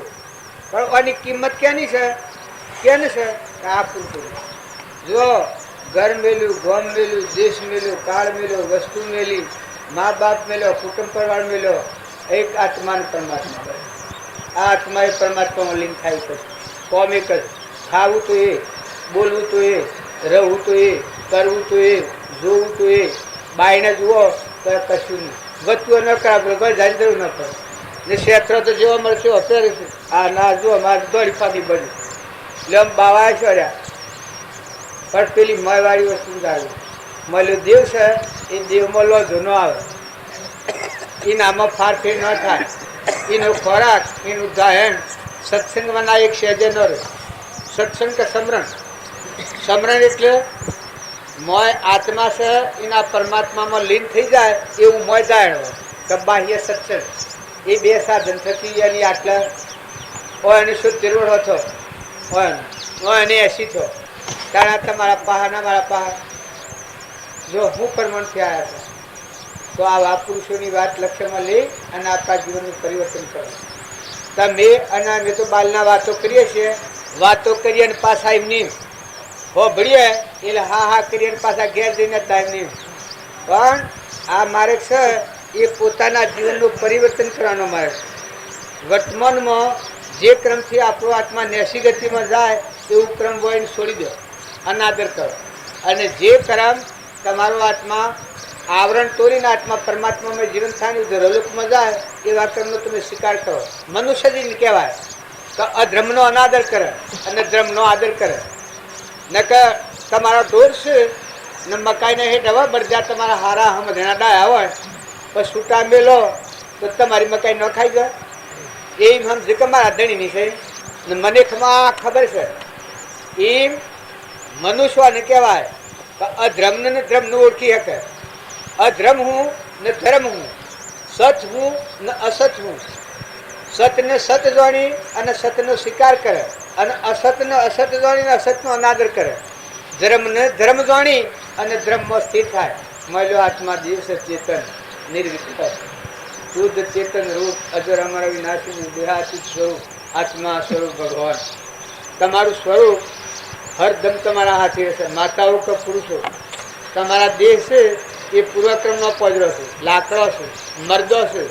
પણ આની કિંમત કેની છે? કેની છે? આ પૂરતું જો ઘર મેલ્યું, ગોમ મેલ્યું, દેશ મેલ્યું, કાળ મેલ્યો, વસ્તુ મેલી, મા બાપ મેલ્યો, કુટુંબ પરિવાર મેલ્યો, એક આત્માને પરમાત્મા. આ આત્મા એ પરમાત્મામાં લીન થાય છે. કોમ એક જ, ખાવું તો એ, બોલવું તો એ, રહેવું તો એ, કરવું તો એ, જોવું તો એ. બાઈને જુઓ તો કશું નહીં, વસ્તુઓ ન કરાવે કોઈ જાણી દેવું ન પડે ને. ક્ષેત્ર તો જોવા મળશે અત્યારે આ ના જુઓ મારે દોડી પાકી બની એટલે આમ બાવા છોડ્યા. પણ પેલી મયવાળી વસ્તુ આવી મળ્યો દેવ છે એ દેવમાં લોધો ન આવે, એનામાં ફારફેર ન થાય. એનો ખોરાક, એનું ગાયન સત્સંગમાં ના એક સહેજે ન રહે. સત્સંગ કે સમરણ, સમરણ એટલે મોય આત્મા છે એના પરમાત્મામાં લીન થઈ જાય એવું મોય જાય કે બાહ્ય સત્સંગ. એ બે સાધન થકી એની આટલા હોય એને શું તિરવડ હતો હોય એને 80 થયો. કારણ તમારા પહાના મારા પહા જો હું પરમણથી આવ્યા હતા તો આ પુરુષોની વાત લક્ષ્યમાં લઈ અને આપણા જીવનનું પરિવર્તન કરો. તમે અને અમે તો બાલના વાતો કરીએ છીએ, વાતો કરીએ અને પાછા એમની હો ભળીએ એટલે હા હા કરીએ અને પાછા ઘેર જઈને ટાઈમ નહીં. પણ આ માર્ગ છે એ પોતાના જીવનનું પરિવર્તન કરવાનો માર્ગ છે. વર્તમાનમાં જે ક્રમથી આપણો આત્મા નેસી ગતિમાં જાય એવું ક્રમ હોય એને છોડી દો, અનાદર કરો. અને જે ક્રમ તમારો આત્મા આવરણ તોડીને આત્મા પરમાત્મામાં જીવન થાય રલોકમાં જાય એવા ક્રમનો તમે સ્વીકાર કરો. મનુષ્ય જ કહેવાય કે અધર્મનો અનાદર કરે અને ધર્મનો આદર કરે. ન કે તમારા ઢોર છે ને મકાઈને હેઠ હવે બરજા તમારા હારા હમધેણા ડાયા હોય પછી છૂટા મેલો તો તમારી મકાઈ ન ખાઈ જાય. એમ સમજે કે મારા ધણીની છે ને મને ખબર છે. એમ મનુષ્યને કહેવાય કે અધર્મને ને ધર્મનું ઓળખી શકે. અધર્મ હું ને ધર્મ હું, સત હું ને અસત હું. સતને સત જાણી અને સતનો સ્વીકાર કરે અને અસતને અસત જાણીને અસતનો અનાદર કરે. ધર્મને ધર્મ જાણી અને ધર્મમાં સ્થિર થાય. મળ્યો આત્મા દિવસ ચેતન નિર્વિકલ્પ શુદ્ધ ચેતન રૂપ અજર અમર વિનાશી દેહાતીત સ્વરૂપ આત્મા સ્વરૂપ ભગવાન. તમારું સ્વરૂપ હરદમ તમારા હાથે રહેશે. માતાઓ કે પુરુષો તમારા દેહ છે એ પૂર્વક્રમનો પોજરો છે, લાકડો છે, મરદો છે.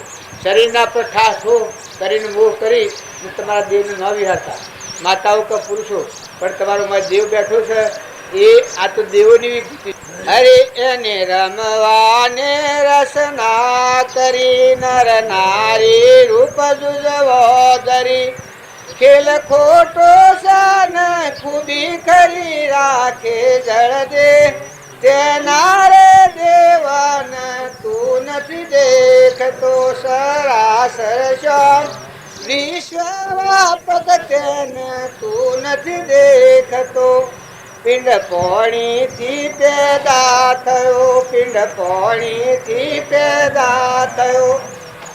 શરીરના પર ઠાસ હો કરીને મોહ કરી તમારા દેહને ન વિહારતા. માતાઓ કે પુરુષો પણ તમારો મારો દેવ બેઠો છે એ આ તો દેવોની વિકૃતિ. અરે એને રમવાને રસના કરી નર નારી રૂપ જુજવો ધરી ખેલ ખોટો સન ખૂબી કરી રાખે જળ દે તેના રે દેવન તું નથી દેખતો સરાસર શ્યામ વિશ્વ વ્યાપક તેને તું નથી દેખતો. પિંડ પોણીથી પેદા થયો, પિંડ પોણીથી પેદા થયો.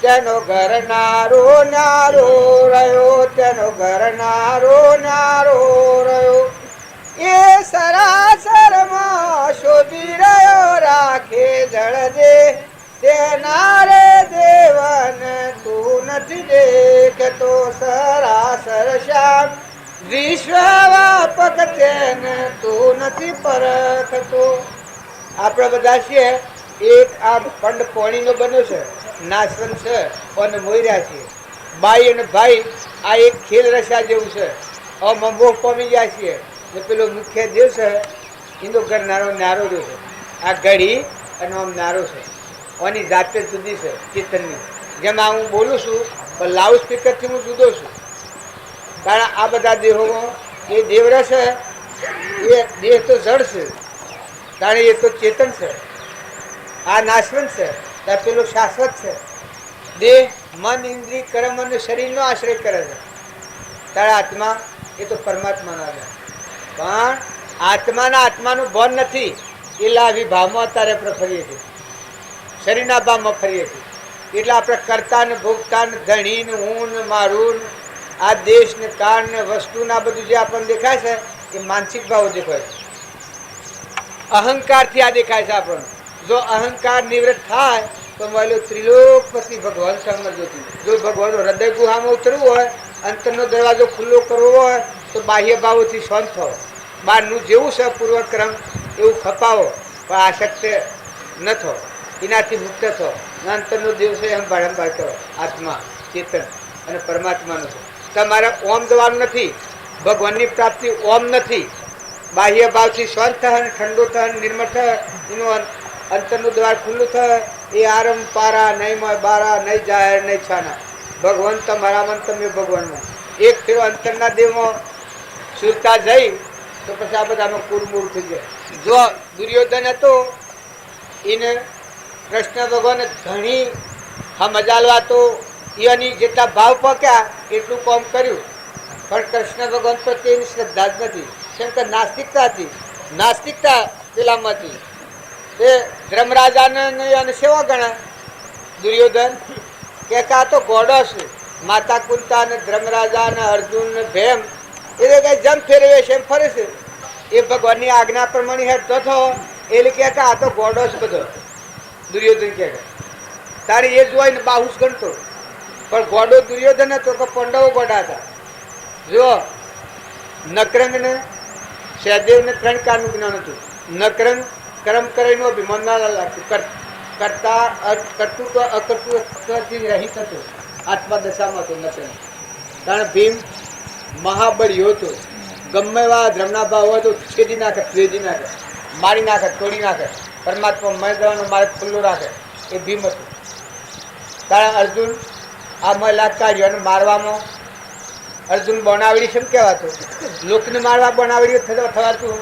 તેનો ઘર નારો નારો રહ્યો, તેનો ઘર નારો નારો રહ્યો. એ સરાસરમાં શોધી રહ્યો રાખે જળ દે તેના રે દેવન તું નથી દેખતો સરાસર શ્યામ વિશ્વ વ્યાપક તેને તું નથી પરખતો. આપણે બધા છીએ એક આ પંડ પોણીનો બન્યો છે, નાશવંત છે અને મોર્યા છીએ. બાઈ અને ભાઈ આ એક ખેલ રસા જેવું છે. આમાં મોહ પામી ગયા છીએ ને પેલો મુખ્ય દેવ છે એનો ઘર નારો નારો રહ્યો છે. આ ઘડી અને આમ નારો છે. આની જાતે જુદી છે ચેતનની. જેમાં હું બોલું છું પણ લાઉડ સ્પીકરથી હું જુદો છું. કારણ આ બધા દેહોમાં એ દેવ છે એ દેહ તો જડ છે કારણ એ તો ચેતન છે. આ નાશવંત છે ત્યાં પેલો શાશ્વત છે. દેહ મન ઇન્દ્રિય કર્મ અને શરીરનો આશ્રય કરે છે. તારા આત્મા એ તો પરમાત્માનો આધાર. પણ આત્માનું ભાન નથી. એટલા વિભાવમાં અત્યારે આપણે ફરીએ છીએ, શરીરના ભાવમાં ફરીએ છીએ. એટલે આપણે કરતા ને ભોગતા ને ધણી ને હું ને મારું આ દેશ ને કાળ ને વસ્તુ ના બધું જે આપણને દેખાય છે એ માનસિક ભાવો દેખાય છે. અહંકારથી આ દેખાય છે આપણને. જો અહંકાર નિવૃત્ત થાય તો માનો ત્રિલોકપતિ ભગવાન સામે જોતી. જો ભગવાન હૃદય ગુહામાં ઉતરવું હોય, અંતરનો દરવાજો ખુલ્લો કરવો હોય તો બાહ્ય ભાવોથી શાંત થવો. બહારનું જેવું છે પૂર્વક્રમ એવું ખપાવો, પણ આસક્ત ન થો, એનાથી મુક્ત થો. અંતરનો દિવસે સંભાળ કરો. આત્મા ચેતન અને પરમાત્માનો છે. તમારે ઓમ દવાનું નથી. ભગવાનની પ્રાપ્તિ ઓમ નથી. બાહ્ય ભાવથી શાંત થાય અને ઠંડો થાય નિર્મળ થાય, એનું અંતરનું દ્વાર ખુલ્લું થાય. એ આરમ પારા નહીં મય બારા નહીં જાહેર નહીં છાના. ભગવાન તમારામાં તમે ભગવાનમાં એક ફેરો અંતરના દેહમાં સુરતા જઈ તો પછી આ બધામાં કુરમુર થઈ જાય. જો દુર્યોધન હતો એને કૃષ્ણ ભગવાને ઘણી મજાલવા તો એની જેટલા ભાવ પક્યા એટલું કામ કર્યું, પણ કૃષ્ણ ભગવાન પ્રત્યે એની શ્રદ્ધા જ નથી. કેમ કે નાસ્તિકતા હતી. નાસ્તિકતા પેલામાં હતી. એ ધર્મરાજાને અને સેવા ગણા દુર્યોધન કે આ તો ગોડો છે. માતા કુંતા ને ધર્મરાજા ને અર્જુન ને ભેમ એ કઈ જમ ફેરવે છે એમ ફરે છે. એ ભગવાનની આજ્ઞા પ્રમાણે હેઠતો થયો એટલે કે આ તો ગોડો છે બધો. દુર્યોધન કે તારે એ જોઈને બાહુસ ગણતો, પણ ગોડો દુર્યોધન હતો કે પાંડવો ગોડા હતા. જો નકરંગ ને સહદેવ ને 3 કાળનું જ્ઞાન હતું. નકરંગ કર્મ કરીને અભિમાન ના લાગતું, કરતા કર્તૃત્વ અકર્તૃત્વથી રહિત હતું. આત્મા દશામાં હતો નકરંગ. કારણ ભીમ મહાબળીયો હતો. ગમે એવા ધર્મના ભાવ હોય તો છેદી નાખે, ત્રેજી નાખે, મારી નાખે, તોડી નાખે. પરમાત્મા મય દેવાનો માર્ગ ખુલ્લો રાખે. એ ભીમ હતું. કારણ અર્જુન આ મહિલા કાઢ્યો અને મારવામાં અર્જુન બનાવડી છે એમ કહેવાતું. લોકને મારવા બનાવડી થવાતું.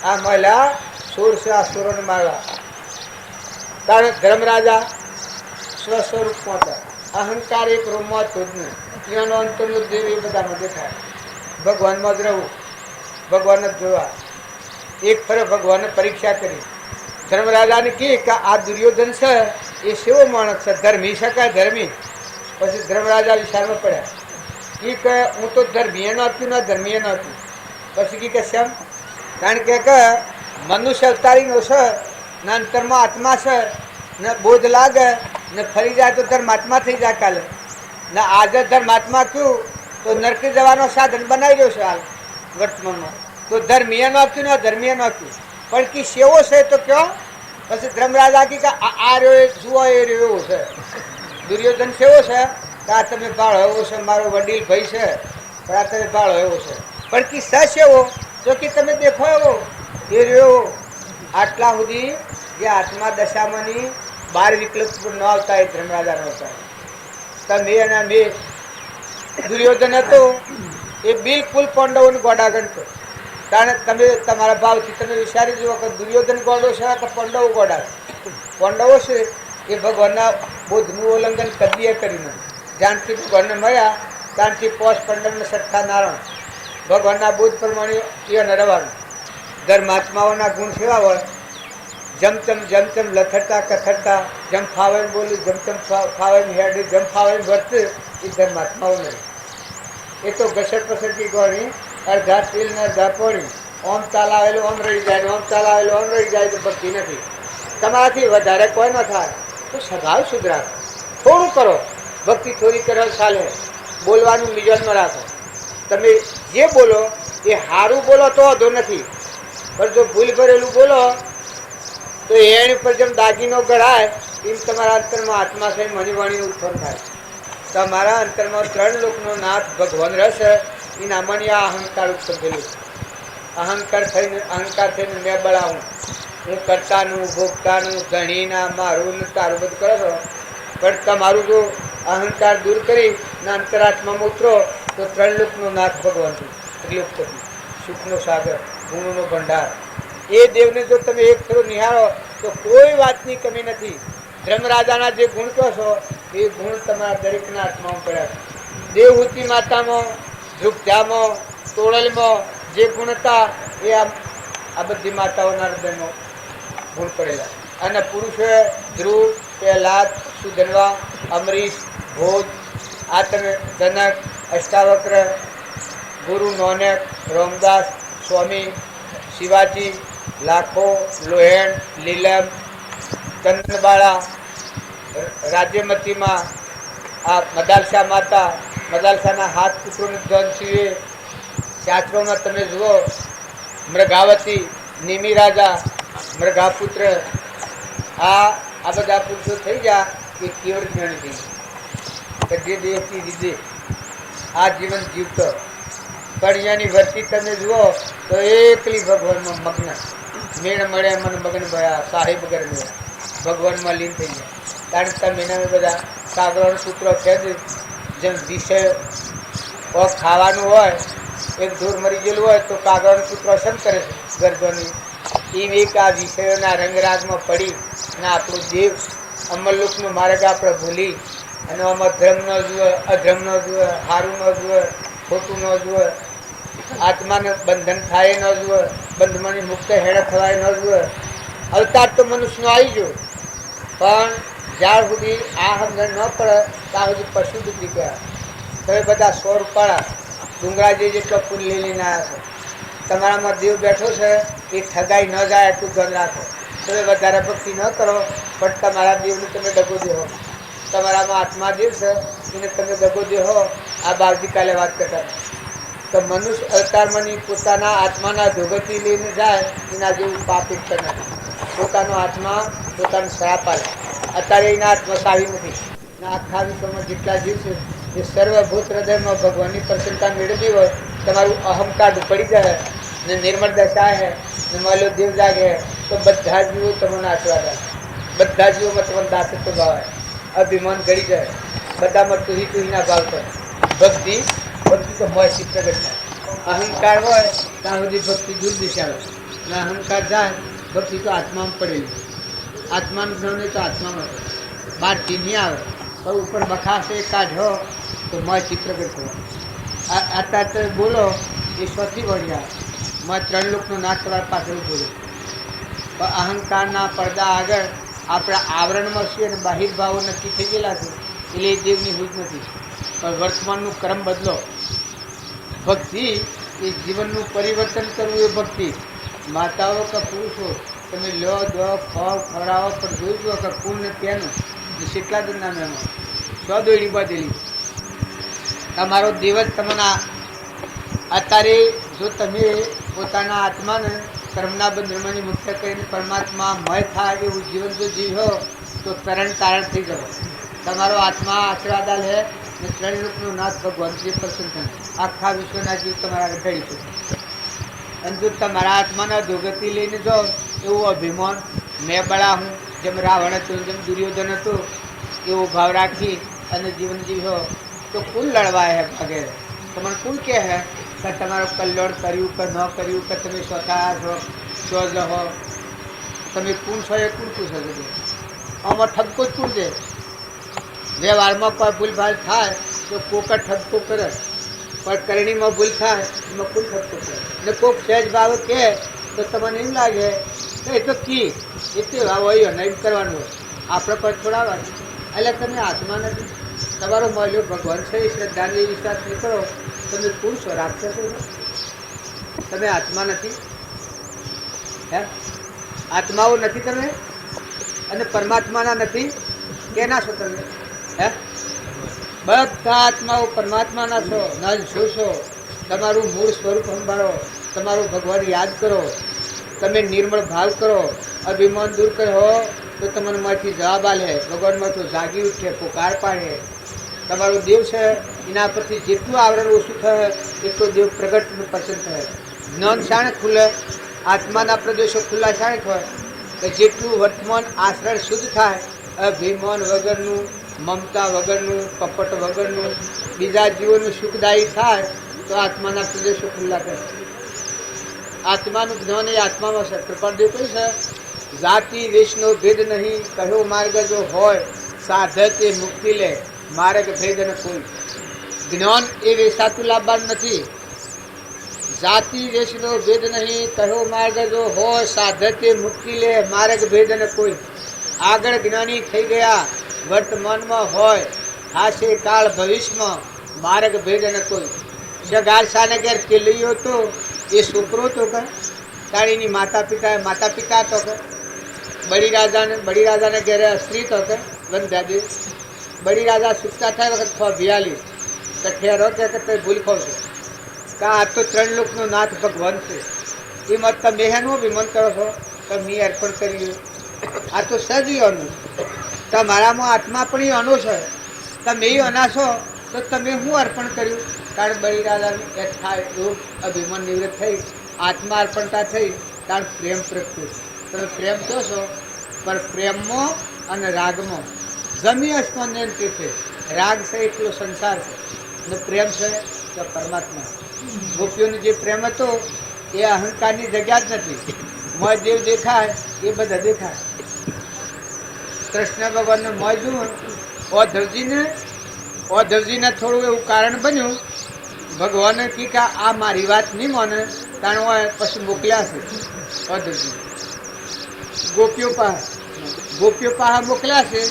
આ મહિલા સોર છે, આ સોરોને મારવા. કારણ ધર્મરાજા સ્વસ્વરૂપ પહોંચા. અહંકાર એક રૂમમાં હતો જ નહીં. એનો અંતરનો દેવ એ બધામાં દેખાય. ભગવાનમાં જ રહેવું, ભગવાન જ જોવા. એક ફરે ભગવાનને પરીક્ષા કરી. ધર્મરાજાને કહે કે આ દુર્યોધન છે એ સેવો માણસ છે, ધર્મી શકાય ધર્મી. પછી ધર્મરાજા વિચારમાં પડ્યા. એ કહે હું તો ધર્મીએ નહોતું ને ધર્મીએ નહોતું. પછી કે શેમ? કારણ કે મનુષ્ય અવતારીનો છે ને અંતરમાં આત્મા છે ને બોધ લાગે ને ફરી જાય તો ધર્માત્મા થઈ જાય કાલે. ને આજે ધર્માત્મા થયું તો નરકી જવાનો સાધન બનાવી રહ્યો છે હાલ વર્તમાનમાં. તો ધર્મીએ નહોતું ને ધર્મીએ નહોતું. પણ કે સેવો છે તો કયો? પછી ધર્મરાજા કે આ રહ્યો જુઓ એ રહ્યો એવો છે. દુર્યોધન સેવો છે તો આ તમે ભાળો એવો છે, મારો વડીલ ભાઈ છે, પણ આ તમે ભાળો એવો છે. પણ કે સસ એવો તો કે તમે દેખો એવો એ રહ્યો. આટલા સુધી જે આત્મા દશામાંની 12 વિકલ્પ ન આવતા એ ધર્મરાજા ન આવતા. તમે અને મેં દુર્યોધન હતો એ બિલકુલ પાંડવોને ગોડા ગણતો. કારણ તમે તમારા ભાવથી તમે વિચારી જુઓ કે દુર્યોધન ગોડો છે કે પાંડવો ગોડા છે. પાંડવો છે એ ભગવાનના બોધનું ઉલ્લંઘન કદીએ કરીને જ્યાંથી ભગવાનને મળ્યા ત્યાંથી પોષ પંડવને સત્તા નારાયણ ભગવાનના બોધ પ્રમાણે એને રહેવાનું. ધર્માત્માઓના ગુણ સેવા હોય. જમતમ લથડતા કથડતા જમ ફાવે બોલી, જમતમ ફાવે હેડી, જમ ફાવે વર્તે એ ધર્માત્માઓ નહીં. એ તો ઘસડ પસડતી ગોળી, અડધા તેલ ને અડધા પાણી, ઓમ ચાલાવેલું ઓમ રહી જાય, ઓમ ચાલાવેલું ઓમ રહી જાય તો ભક્તિ નથી. તમારાથી વધારે કોઈ ન થાય તો સ્વભાવ સુધરાવે. થોડું કરો, ભક્તિ થોડી કરો ચાલે. બોલવાનું મિજાનમાં રાખો. તમે જે બોલો એ સારું બોલો તો વાંધો નથી, પણ જો ભૂલ ભરેલું બોલો તો એની પર જેમ દાગીનો ગળાય એમ તમારા અંતરમાં આત્મા થઈ મનીવાણીનું ઉત્પન્ન થાય. તમારા અંતરમાં 3 લોકનો નાથ ભગવાન રહેશે. એ નામાની આ અહંકાર ઉત્પન્ન થયેલું. અહંકાર થઈને મેં બળાવું, હું કરતાનું ભોગતાનું ધણીના મારું ને તારું બધું કરો છો. પણ તમારું જો અહંકાર દૂર કરી ને અંતરાત્મામાં ઉતરો તો 3 લોકનો નાથ ભગવાન ત્રિલોકપતિ, સુખનો સાગર, ગુણોનો ભંડાર. એ દેવને જો તમે એક ફેરો નિહાળો તો કોઈ વાતની કમી નથી. ધર્મરાજાના જે ગુણ કહો છો એ ગુણ તમારા દરેકના આત્મામાં પડ્યા છે. દેવહૂતિ માતામાં, ધ્રુપજામાં, તોળલમાં જે ગુણ હતા એ આ બધી માતાઓના હૃદયમાં ગુણ પડેલા. અને પુરુષોએ ધ્રુવ, પ્રહલાદ, સુધન્વા, અમરીશ, ભોજ, આ તમે જનક, અષ્ટાવક્ર, ગુરુ નાનક, રામદાસ, સ્વામી, શિવાજી, લાખો, લોહેણ, લીલમ, ચંદનબાળા, રાજ્યમતીમાં આ મદાલસા માતા, મદાલસાના હાથ પુત્રોનું ધન છે. શાસ્ત્રોમાં તમે જુઓ મૃગાવતી, નિમિ રાજા, મૃગાપુત્ર, આ બધા પુરુષો થઈ ગયા એ કેવળ જ્ઞાની થઈ ગયા. જે દેહથી વિદેહ આ જીવન જીવતો. પણ અહીંયાની વર્તી તમે જુઓ તો એકલી ભગવાનમાં મગ્ન. મેળ મળે મન મગ્ન ભયા, સાહેબ ગરમે ભગવાનમાં લીન થઈ ગયા. કારણ કે તમે એના બધા કાગળ સૂત્રો ખેંચી જેમ વિષય ખાવાનું હોય, એક ઢોર મરી ગયેલું હોય તો કાગળ સૂત્રો સમ કરે છે ગરદોની. એમ એક આ વિષયોના રંગરાગમાં પડી અને આપણું દેવ અમરલોકનો માર્ગ આપણે ભૂલી અને આમાં ધર્મ ન જુએ, અધર્મ ન જુએ, સારું ન જુએ, ખોટું ન જુએ, આત્માને બંધન થાય ન જુએ, બંધમાંથી મુક્ત હેડે થવાય ન જુએ. અવતાર તો મનુષ્યનો આવી ગયો, પણ જ્યાર સુધી આ સમજણ ન પડે ત્યાં સુધી પશુ બુદ્ધિ કહેવાય. તમે બધા 100 રૂપિયા ડુંગરાજી જેટલો પુલ લઈને આવ્યા છો. તમારામાં દેવ બેઠો છે એ ઠગાઈ ન જાય એટલું ધ્યાન રાખો. તમે વધારે ભક્તિ ન કરો પણ તમારા દેવને તમે દગો દેહો. તમારામાં આત્મા દેવ છે એને તમે દગો દેહો. આ બાવજી કાલે વાત કરતા તો મનુષ્ય અવતારમાંની પોતાના આત્માના ધોગતી લઈને જાય એના જેવું પાપ એક નથી. પોતાનો આત્મા પોતાનો શ્રાપ આવે. અત્યારે એના આત્મા સારી નથી. આખા વિશ્વમાં જેટલા જીવ છે એ સર્વભૂત હૃદયમાં ભગવાનની પ્રસન્નતા મેળવી હોય, તમારું અહંકાર પડી જાય ને નિર્મળ દશા હે ને માલો દેવ જાગે તો બધા જીવો તમને આશીર્વાદ આપે. બધા જીવોમાં તમને દાસત્વ ભાવ, અભિમાન ગળી જાય, બધામાં તુહીના ભાવ થાય. ભક્તિ ભક્તિ તો મોય પ્રગટ થાય. અહંકાર હોય ત્યાં સુધી ભક્તિ દૂર દિશા હોય ને અહંકાર જાય ભક્તિ તો આત્મામાં પડેલી. આત્માનું જ્ઞાન તો આત્મામાં બહારથી નહીં આવે પણ ઉપર બખાશે કાઢો તો મોય પ્રગટ થયો. અત્યારે બોલો એ સ્વથી વળ્યા મેં 3 લોકનો નાશ કરવા પાછળ બોલ્યો. પણ અહંકારના પડદા આગળ આપણા આવરણમાં છીએ અને બાહિર ભાવો નક્કી થઈ ગયેલા છે એટલે એ દેવની ભૂજ નથી. પણ વર્તમાનનું ક્રમ બદલો. ભક્તિ એ જીવનનું પરિવર્તન કરવું એ ભક્તિ. માતાઓ કે પુરુષો તમે લો દો ખાવ ખવડાવો પણ જોઈ દો કે પૂર્ણ ત્યાંનું કેટલા દૂરના મહેમાન દોડી બાંધેલી. તમારો દિવસ તમને અત્યારે જો તમે પોતાના આત્માને કર્મના બંધનમાંથી મુક્ત કરીને પરમાત્મા મય થાય એવું જીવન જો જીવો તો તરણ તારણ થઈ જવો. તમારો આત્મા આશીર્વાદ લે ને 3 લોકનો નાથ ભગવાન જે પ્રસન્ન થાય. આખા વિશ્વના જીવ તમારા ઢળી છે. અને જો તમારા આત્માના ધોગતી લઈને જાઓ એવું અભિમાન મેં બળા હું, જેમ રાવણ હતું, જેમ દુર્યોધન હતું, એવો ભાવ રાખી અને જીવન જીવો તો કુલ લડવાય હે ભાગે. તમને કુલ કે હે કે તમારું કલ્યાણ કર્યું કે ન કર્યું કે તમે સ્વતઃ છો જહો તમે કુલ છો એ કુલ પૂછો છો. આમાં ઠપકો જ કુલ છે. વ્યવહારમાં પણ ભૂલભાલ થાય તો કોક ઠપકો કરે, પણ કરણીમાં ભૂલ થાય એમાં કુલ ઠપકો કરે. ને કોક સહેજ ભાવ કહે તો તમને એમ લાગે કે એ તો કી એટલે ભાવ હોય ને એમ કરવાનું હોય. આપણે પણ છોડાવવાનું. એટલે તમે આત્મા નથી. તમારો મળ્યો ભગવાન છે એ શ્રદ્ધાને વિશ્વાસ નહીં કરો તમે કુલ છો, રાક્ષસો છો. તમે આત્મા નથી. હે આત્માઓ નથી તમે અને પરમાત્માના નથી. કેના છો તમે? હે બધા આત્માઓ પરમાત્માના છો. ન જોશો તમારું મૂળ સ્વરૂપ સંભાળો. તમારું ભગવાન યાદ કરો. તમે નિર્મળ ભાવ કરો. અભિમાન દૂર કરો તો તમને માંથી જવાબ આલે. ભગવાનમાં તો જાગી ઉઠે, પુકાર પાડે. તમારો દેવ છે એના પરથી જેટલું આવરણ ઓછું થાય એટલો દેવ પ્રગટ પસંદ થાય. જ્ઞાન શાણે ખુલે, આત્માના પ્રદેશો ખુલ્લા શાણે હોય કે જેટલું વર્તમાન આચરણ શુદ્ધ થાય, અભિમાન વગરનું, મમતા વગરનું, કપટ વગરનું, બીજા જીવોનું સુખદાયી થાય તો આત્માના પ્રદેશો ખુલ્લા કરે. આત્માનું જ્ઞાન એ આત્મામાં છે. કૃપાદેવ કહ્યું છે જાતિ વેશનો ભેદ નહીં, કયો માર્ગ જો હોય સાધક એ મુક્તિ લે, માર્ગ ભેદ ન કોઈ. જ્ઞાન એ વેસાતું લાવવાનું નથી. જાતિ દેશનો ભેદ નહીં, કહ્યો માર્ગ જો હોય સાધતે મુક્તિ લે, માર્ગ ભેદ ન કોઈ. આગળ જ્ઞાની થઈ ગયા, વર્તમાનમાં હોય હાશે કાળ ભવિષ્યમાં, માર્ગ ભેદ ન કોઈ. જગાર શાને ઘેર કેલ્યો તો એ છોકરો તો કે તાણીની માતા પિતા તો કે બળી રાજાને ઘેરે સ્ત્રી તો કે વંદ્યાદેવ. બળી રાજા સુખતા થાય વખત ખો ભિયાલી તો ઠેરો કે તે ભૂલ ખાવ છો કે આ તો ત્રણ લોકનો નાથ ભગવાન છે. એમાં તમે એનો વિમન કરો છો તો મેં અર્પણ કર્યું. આ તો સજીવનું તમારામાં આત્મા પણ અનો છે. તમે એ અનાશો તો તમે શું અર્પણ કર્યું? કારણ બળી રાજાનું એક થાય એવું અભિમાન નિવૃત્ત થઈ, આત્મા અર્પણતા થઈ, કારણ પ્રેમ પ્રગટ્યો. તમે પ્રેમ છો છો પણ પ્રેમમાં અને રાગમાં ગમી અસ્પંદન છે. રાગ છે એટલો સંસાર છે અને પ્રેમ છે તો પરમાત્મા. ગોપીઓનો જે પ્રેમ હતો એ અહંકારની જગ્યા જ નથી. મોય દેવ દેખાય એ બધા દેખાય. કૃષ્ણ ભગવાનનું મોય જુઓ. ઓધવજીને થોડું એવું કારણ બન્યું. ભગવાને કી કે આ મારી વાત નહીં માને કારણ હોય પછી મોકલ્યા છે ઓધવજી ગોપીઓ પાસે મોકલ્યા છે.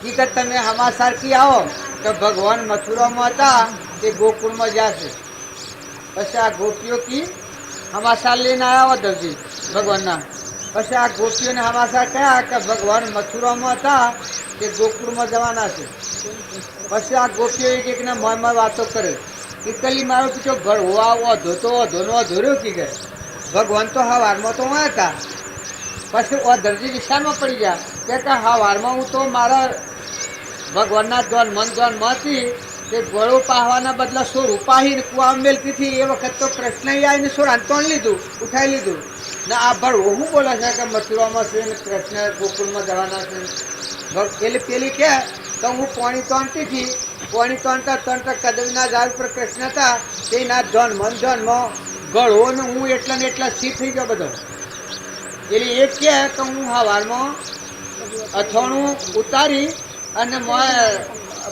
કી કે તમે હમાસાર કી આવો તો ભગવાન મથુરામાં હતા તે ગોકુળમાં જશે. પછી આ ગોપીઓ કી હમાસાર લઈને આવ્યા ઓધવજી ભગવાનના. પછી આ ગોપીઓને હમાસાર કહ્યા કે ભગવાન મથુરામાં હતા તે ગોકુળમાં જવાના છે. પછી આ ગોપીઓ એક એકના મોંમાં વાતો કરે કે કલી મારો પીછો ભળવા ઓધોનો ધોર્યો કી ગયા. ભગવાન તો હવારમાં તો હું હતા. પછી ઓધવજી વિશાળમાં પડી ગયા કે હવારમાં હું તો મારા ભગવાનના જન્મથી તે ગળો પાહવાના બદલા સોરું પાહીને કુવામાં મેલતી હતી. એ વખત તો કૃષ્ણએ આવીને સોરાને તોડી લીધું, ઉઠાવી લીધું ને આ ભળવો શું બોલે છે કે મથુરામાં છે ને કૃષ્ણ ગોકુળમાં જવાના છે. એટલે પેલી કે તો હું પાણી તોડતી હતી. પાણી તોડતા કદમના ઝાડ પર કૃષ્ણ હતા તેના જન્મ ગળો ને હું એટલા ને એટલા સ્થિર થઈ ગયો બધો. એટલે એ કહે કે હું હવારમાં અથાણું ઉતારી અને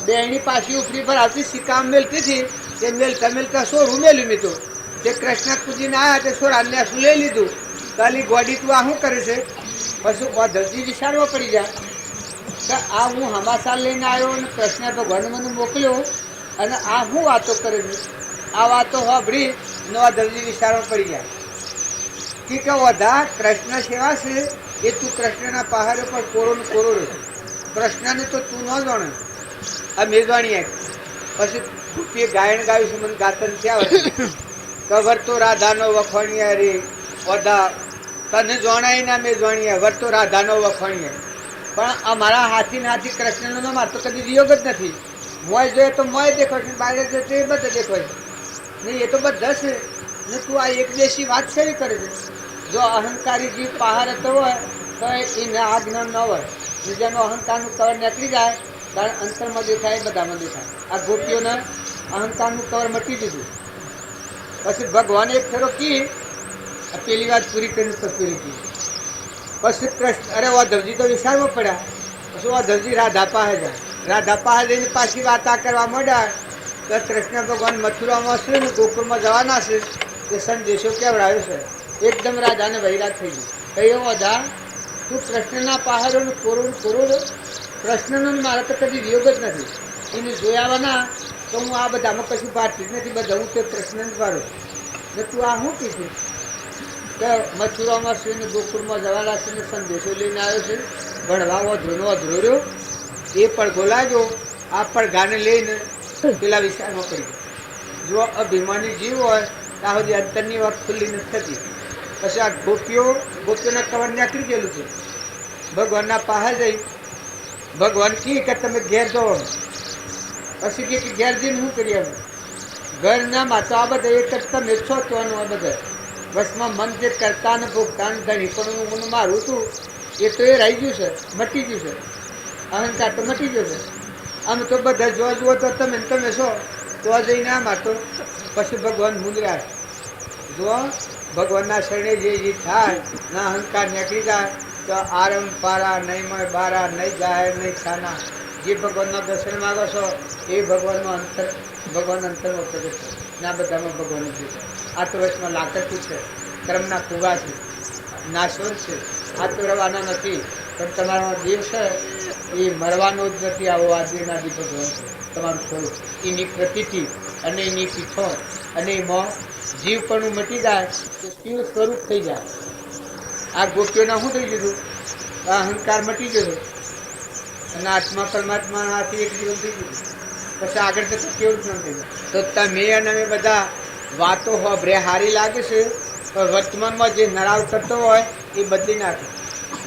બેની પાછી ઉપરી પર આવતી સિક્કામાં મેલતી હતી. તે મેલતા સોરું મેલ્યું મેં તો. તે કૃષ્ણ પૂજીને આવ્યા તે સોરાને શું લઈ લીધું. કાલી ગોડી તું આ શું કરે છે? પછી ઓધવજી વિચારવા પડી ગયા કે આ હું હમાસાર લઈને આવ્યો અને કૃષ્ણ ભગવાન મને મોકલ્યો અને આ શું વાતો કરે છે? આ વાતો સાંભળી ને ઓધવજી વિચારવા પડી ગયા કે વધા કૃષ્ણ સેવા છે એ તું કૃષ્ણના પહાડ પર કોરો રહ્યો. કૃષ્ણને તો તું ન જાણે આ મેં જાણીએ. પછી તું ગાયન ગાયું છે મને ગાતન ક્યાં કવર તો રાધાનો વખોણીએ રે વધા તને જણાય ના મેં જાણીએ વર તો રાધાનો વખોણીએ. પણ અમારા હાથી કૃષ્ણનો નામ તો કદી વિયોગ જ નથી. મોય જોઈએ તો મોય દેખો છે, બહાર જોઈએ તો એ બધા દેખો છે નહીં. એ તો બધા છે ને તું આ એક દેશી વાત શેરી કરે છે. જો અહંકારી જીવ પહાડ હતો હોય તો એને આ જ્ઞાન ન હોય. જેનો અહંકારનું કવર નીકળી જાય કારણ અંતરમાં દેખાય બધામાં દેખાય. આ ગોપીઓને અહંકારનું કવર મટી દીધું. પછી ભગવાને એક ફેરો કી પેલી વાત પૂરી કરીને પેલી કી. પછી કૃષ્ણ ઓધવજી તો વિચારવા પડ્યા. પછી ઓધવજી રાધા પાસે જાય. રાધા પાસે જઈને પાછી વાતા કરવા માંડ્યા તો કૃષ્ણ ભગવાન મથુરામાં છે ને ગોકુળમાં જવાના છે એ સંદેશો કેવડાવ્યો છે. એકદમ રાજાને વૈરાગ થઈ ગયું. કયો વધા તું કૃષ્ણના પહાડોનું કોરોડ કૃષ્ણનો મારા તો કદી વિયોગ જ નથી. એને જોયાવાના તો હું આ બધામાં કશું પાડતી જ નથી. બધા હું તે કૃષ્ણ જ પાડું ને તું આ શું કીધું કે મથુરામાં છે ને ગોકુળમાં જવાના છે ને સંદેશો લઈને આવ્યો છે. ભણવા અધરો રહ્યો એ પડઘો લાગ્યો. આ પડઘાને લઈને પેલા વિસ્તારમાં પડી ગયો. જો અભિમાની જીવ હોય ત્યાં સુધી અંતરની વાત ખુલ્લી નથી થતી. પછી આ ગોપીઓના કવર નીકળી ગયેલું છે. ભગવાનના પાસે જઈ ભગવાન કી કે તમે ઘેર જાઓ. પછી કે ઘેર જઈને શું કરીએ? ઘર ના માં તો આ બધા એક જ તમે છો તો આ બધા બસમાં મન જે કરતા ને ભોગતા ને ધણી પણ હું મારું છું એ તો એ રહી ગયું છે, મટી ગયું છે. અહંકાર તો મટી ગયો છે. આમ તો બધા જુઓ તો તમે છો તો જઈને આમાં તો પછી ભગવાન મુંદરા જો ભગવાનના શરણે જે થાય ના અહંકાર નીકળી જાય તો આરમ પારા નહીં મય બારા નહીં જાય નહીં છાના. જે ભગવાનના દર્શન માગો છો એ ભગવાન અંતરમાં પ્રગટ છે. ના બધામાં ભગવાન આ તો વચમાં લાકડતું છે, કર્મના ફુગા છે, નાશવંત છે, આ તો રવાના નથી. પણ તમારો દેવ છે એ મરવાનો જ નથી. આવો આ દેવનાથી ભગવાન છે તમારું સ્વરૂપ. એની પ્રતિથી અને એની પીઠો અને એમાં જીવ પણ મટી જાય તો શિવ સ્વરૂપ થઈ જાય. આ ગોપીઓના શું થઈ ગયું? આ અહંકાર મટી ગયો અને આત્મા પરમાત્મા હાથી એક જીવન થઈ ગયું. પછી આગળ જતા કેવું જ ન થઈ જાય. તો તમે અને અમે બધા વાતો હોભરે હારી લાગે છે, પણ વર્તમાનમાં જે નરાવ કરતો હોય એ બદલી નાખે.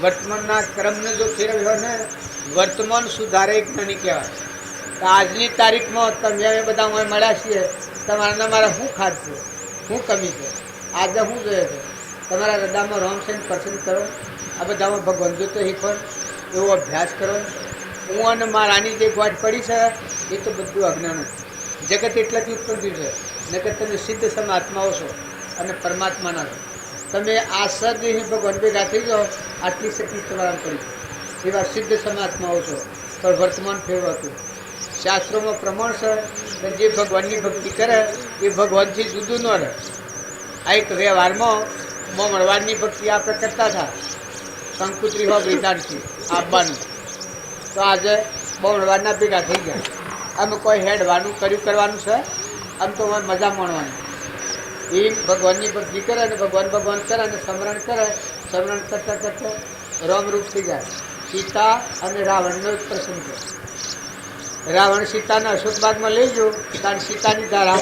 વર્તમાનના ક્રમને જો ફેરવ્યો ને, વર્તમાન સુધારે જ્ઞાની કહેવાય. તો આજની તારીખમાં તમે અમે બધા મળ્યા છીએ, તમારા મારા શું ખાદ છે, શું કમી છે, આજે શું જોઈએ છે? તમારા હૃદયમાં રામ છે પસંદ કરો. આ બધામાં ભગવાન જોતો શીખો, એવો અભ્યાસ કરો. હું અને મારાની જે ગોઠ પડી છે એ તો બધું અજ્ઞાન છે. જગત એટલાથી ઉત્પન્ન થયું છે. નકર તમે સિદ્ધ સમાત્માઓ છો અને પરમાત્માના છો. તમે આ સદ ભગવાન ભેગા થઈ જાઓ, આટલી શક્તિ તમારા પડી એવા સિદ્ધ સમાત્માઓ છો. પણ વર્તમાન ફેરવાતું શાસ્ત્રોમાં પ્રમાણ છે કે જે ભગવાનની ભક્તિ કરે એ ભગવાનથી જુદું ન રહે. આ એક વ્યવહારમાં મળવાની ભક્તિ આપણે કરતા હતા, કંકુત્રી હોય વેદાંતથી આપવાનું. તો આજે બહુળવાના ભેગા થઈ ગયા. અમે કોઈ હેડવાનું કર્યું કરવાનું છે, આમ તો મજા માણવાની. એ ભગવાનની ભક્તિ કરે અને ભગવાન કરે અને સ્મરણ કરે. સ્મરણ કરતા કરતા રામરૂપ થઈ જાય. સીતા અને રાવણનો એક પ્રસંગ છે. રાવણ સીતાને અશોકબાગમાં લઈ ગયો, કારણ સીતાની ધારા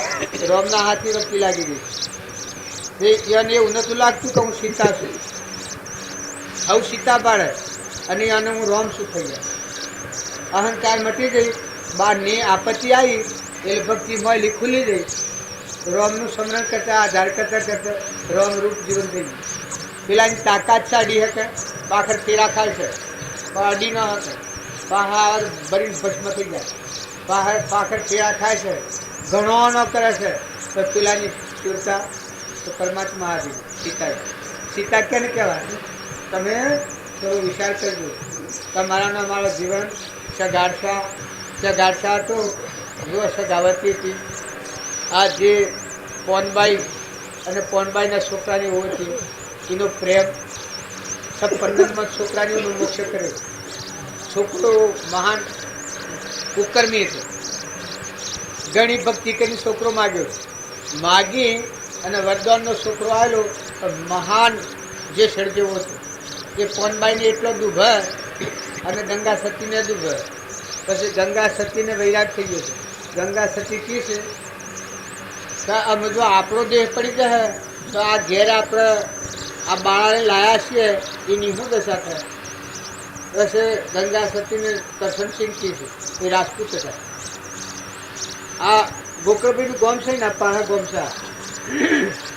રામના હાથી વચ્ચે લાગી ગઈ. એને એવું નતું લાગતું કે હું સીતા છું, આવું સીતા પાડે અને એને હું રામ શું થઈ ગયા. અહંકાર મટી ગઈ, બહારની આપત્તિ આવી એટલે ભક્તિ મોયલી ખુલી ગઈ. રામનું સ્મરણ કરતા આધાર કરતા કરતા રામ રૂપ જીવન થઈ ગયું. પેલાની તાકાત સાડી શકે, પાખર તેરા ખાય છે પણ અડી ન શકે, પહાડ ભરીને ભસ્મ થઈ જાય. પાખર તેરા ખાય છે, ઘણો ન કરે છે તો પેલાની તીવ્રતા તો પરમાત્મા આવી સીતા. સીતા કેને કહેવાય? તમે થોડો વિચાર કરજો. તમારાનો મારો જીવન સગાડશા તો જો સગાવતી હતી. આ જે પોનબાઈ અને પોનબાઈના છોકરાની હોવાથી એનો પ્રેમ સબ છોકરાની મોક્ષ કરે. છોકરો મહાન કુકર્મી હતો, ઘણી ભક્તિ કરી છોકરો માગી અને વરદાનનો છોકરો આવેલો મહાન જે સર્જેવો હતો. એ પોનબાઈને એટલો દુભ અને ગંગા સતીને દુભ. પછી ગંગા સતીને વૈરાગ થઈ ગયો છે. ગંગા સતી કી છે કે અમે જો આપણો દેહ પડી જાય તો આ ઘેર આપણે આ બાળાને લાયા છીએ એની શું દશા થાય? પછી ગંગા સતીને કરશનસિંહ કી છે, એ રાજપૂત હતા. આ ગોકળભાઈનું ગોમ છે ને, પાહા ગોમ છે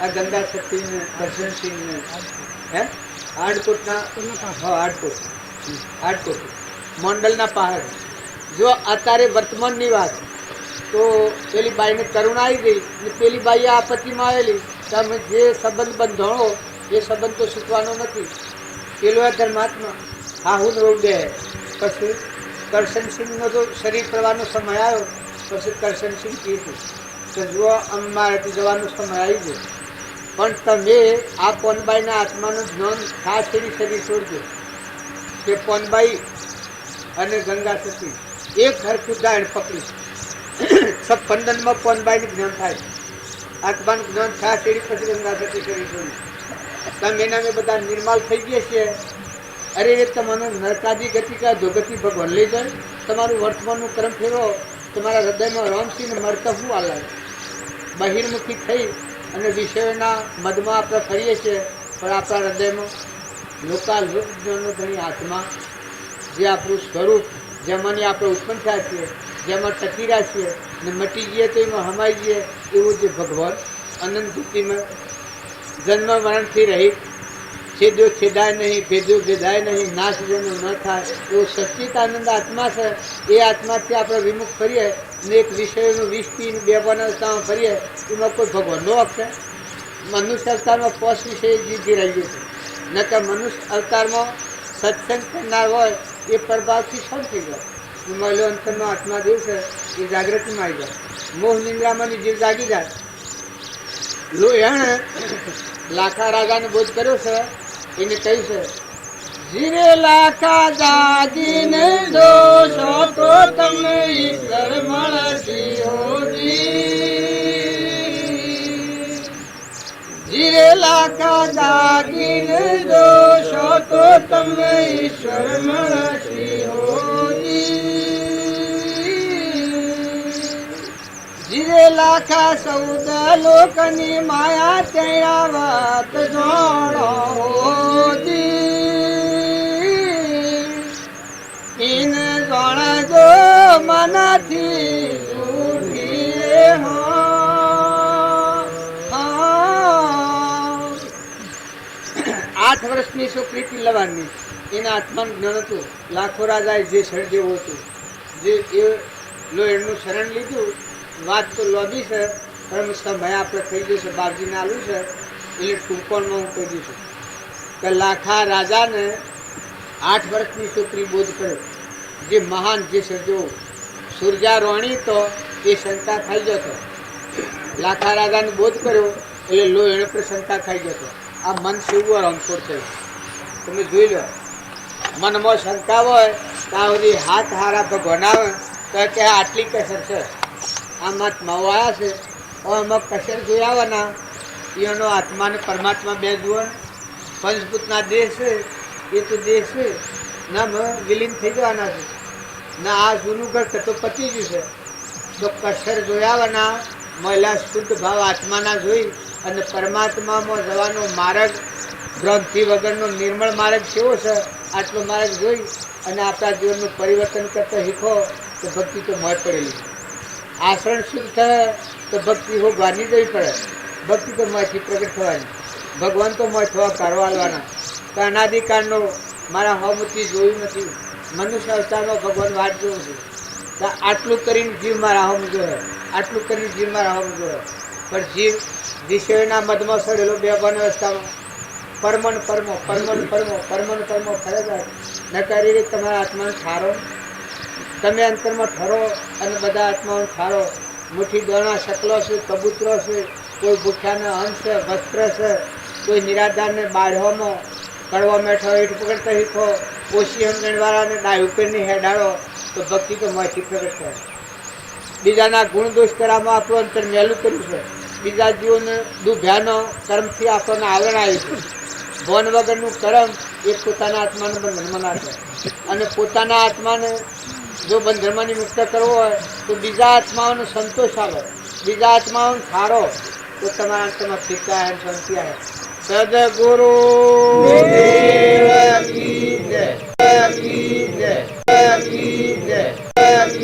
આ ગંગા સતીને કરશનસિંહને હે હાડકોટના હાડકોટ મંડલના પહાડ. જો અત્યારે વર્તમાનની વાત તો પેલી બાઈને કરુણા આવી ગઈ અને પેલી બાઈ આપત્તિમાં આવેલી. તમે જે સંબંધ બંધાણો એ સંબંધ તો શીખવાનો નથી. પેલો ધર્માત્મા હા હું રોગ દે. પછી કરશનસિંહનો તો શરીર પ્રવાહનો સમય આવ્યો. પછી કરશનસિંહ કીધું કે જો અમારાથી જવાનો સમય આવી ગયો, પણ તમે આ પોનબાઈના આત્માનું જ્ઞાન ખાસ એની શરીર છોડજો. કે પોનબાઈ અને ગંગા સતી એક હરખું દાણ પકડી સબ બંધનમાં પોનબાઈનું જ્ઞાન થાય. આત્માનું જ્ઞાન ખાસ એની પછી ગંગા સતી શરીર છોડ્યું. તમે એના અમે બધા નિર્માલ થઈ ગયા છીએ. અરે તમારું નરકાદી ગતિ કા ધોગતિ ભગવાન લઈ જાય. તમારું વર્તમાનનું કર્મ ફેરવો, તમારા હૃદયમાં રામસિંહ મળતા શું આલે. બહિર્મુખી થઈ અને વિષયોના મદમાં આપણે ફરીએ છીએ, પણ આપણા હૃદયમાં લોકાલોક જ્ઞાનનો ઘણી આત્મા જે આપણું સ્વરૂપ જેમાંની આપણે ઉત્પન્ન થયા છીએ, જેમાં ટકી રહ્યા છીએ ને મટી જઈએ તો એમાં હમાઈ જઈએ, એવું જે ભગવાન અનંત વૃત્તિમાં જન્મ મરણથી રહી, છેદ્યો છેદાય નહીં, ભેદ્યો ભેદાય નહીં, નાશ જેનો ન થાય એવો સચ્ચિદાનંદ આત્મા છે. એ આત્માથી આપણે વિમુખ કરીએ ને એક વિષયનું 20 બે બનાવતામાં ફરીએ, એમાં કોઈ ભગવાનનો હક છે? મનુષ્ય અવતારમાં 5 વિષય જીતી રહ્યું છે. ન કે મનુષ્ય અવતારમાં સત્સંગ કરનાર હોય એ પ્રભાવથી શાંત થઈ જાય. મહિલો અંતરનો આત્મા દેવ છે એ જાગૃતિમાં આવી જાય. મોહ નિંદ્રામાંની જીવ જાગી જાય લો એને લાખા રાજાને બોધ કર્યો છે. એને કહ્યું છે, જીરે લાખા દાદીને દોષો તો તમે ઈશ્વર મળતી હોજી. જીરે લાખા દાદીને દોષો તો તમે ઈશ્વર મળતી હોજી. જીરે લાખા સૌદ લોકની માયા તેરા વાત જોડો હોજી. ઇન જોણજો મનથી ઉઠીએ હો. 8 વર્ષની છોકરી પિલ્લવાની એના આત્માનું જ્ઞાન હતું. લાખો રાજાએ જે સર્જેવું હતું, જે એ એનું શરણ લીધું. વાત તો લોબી છે, પણ સમય આપણે થઈ જશે, બાપજીને આલું છે એટલે ટૂંકોમાં હું કહી દઈશું કે લાખા રાજાને 8 વર્ષની છોકરી બોધ કર્યો. જે મહાન જે સર્જો સૂર્યારોહણી તો એ શંકા ખાઈ જતો. લાખા રાજાને બોધ કર્યો એટલે લો એને પર શંકા ખાઈ જતો. આ મન સેવું રંગછોડ થયું. તમે જોઈ લો, મનમાં શંકા હોય ત્યાં સુધી હાથ હારા ભગવાન આવે તો કે આટલી કસર છે, આમાં મવાયા છે, એમાં કસર જોઈ આવવાના. એનો આત્મા ને પરમાત્મા બે જુઓ. પંચભૂતના દેહ છે એ તો દેહ છે ના વિલીન થઈ જવાના છે, ના આ જૂનું ઘર તો પતી ગયું છે. તો કસર જોઈ આવવાના. મહિલા શુદ્ધ ભાવ આત્માના જોઈ અને પરમાત્મામાં જવાનો માર્ગ, ભ્રાંતિ વગરનો નિર્મળ માર્ગ કેવો છે આટલો માર્ગ જોઈ અને આપણા જીવનનું પરિવર્તન કરતો શીખો તો ભક્તિ તો મોય પડેલી છે. આચરણ શુદ્ધ થાય તો ભક્તિ હો ગાની જવી પડે. ભક્તિ તો મોયથી પ્રગટ થવાની. ભગવાન તો મોય થવા કારવાલવાના. તો અનાદિકાળનો મારા હોમથી જોયું નથી. મનુષ્ય અવતારમાં ભગવાન વાત જોઉં છું. તો આટલું કરીને જીવ મારા હોમ જોયો, આટલું કરીને જીવ મારા હોમ જોયો. પણ જીવ વિષયોના મદમાં સડેલો બે બન અવસ્થામાં પરમન પરમો પરમન પરમો પરમન પરમો ફરે જાય. ન કરી તમારા આત્માને ઠારો, તમે અંતરમાં ઠરો અને બધા આત્માઓને ઠારો. મુઠ્ઠી દોણા શકલો છે, કબૂતરો છે, કોઈ ભૂખ્યાને અંશ છે, વસ્ત્ર છે, કોઈ નિરાધારને બાળવામાં કડવા મેઠો ઈટ પકડતા શીખો. ઓછી સમજણવાળાને ડાય ઉપરની હેડાડો તો ભક્તિ તો મોંથી પ્રગટ થાય. બીજાના ગુણ દોષ કરવામાં આપણું અંતર મેલું કર્યું છે. બીજા જીવોને દુભ્યાનો કર્મથી આપણને આવરણ આવ્યું છે. ભોન વગરનું કર્મ એ પોતાના આત્માને બંધનમાં નાખે. અને પોતાના આત્માને જો બંધનમાંથી મુક્ત કરવો હોય તો બીજા આત્માઓનો સંતોષ આવે, બીજા આત્માઓને ઠારો તો તમારા અંતરમાં ફીકા એમ શાંતિ આવે. સદગુરુ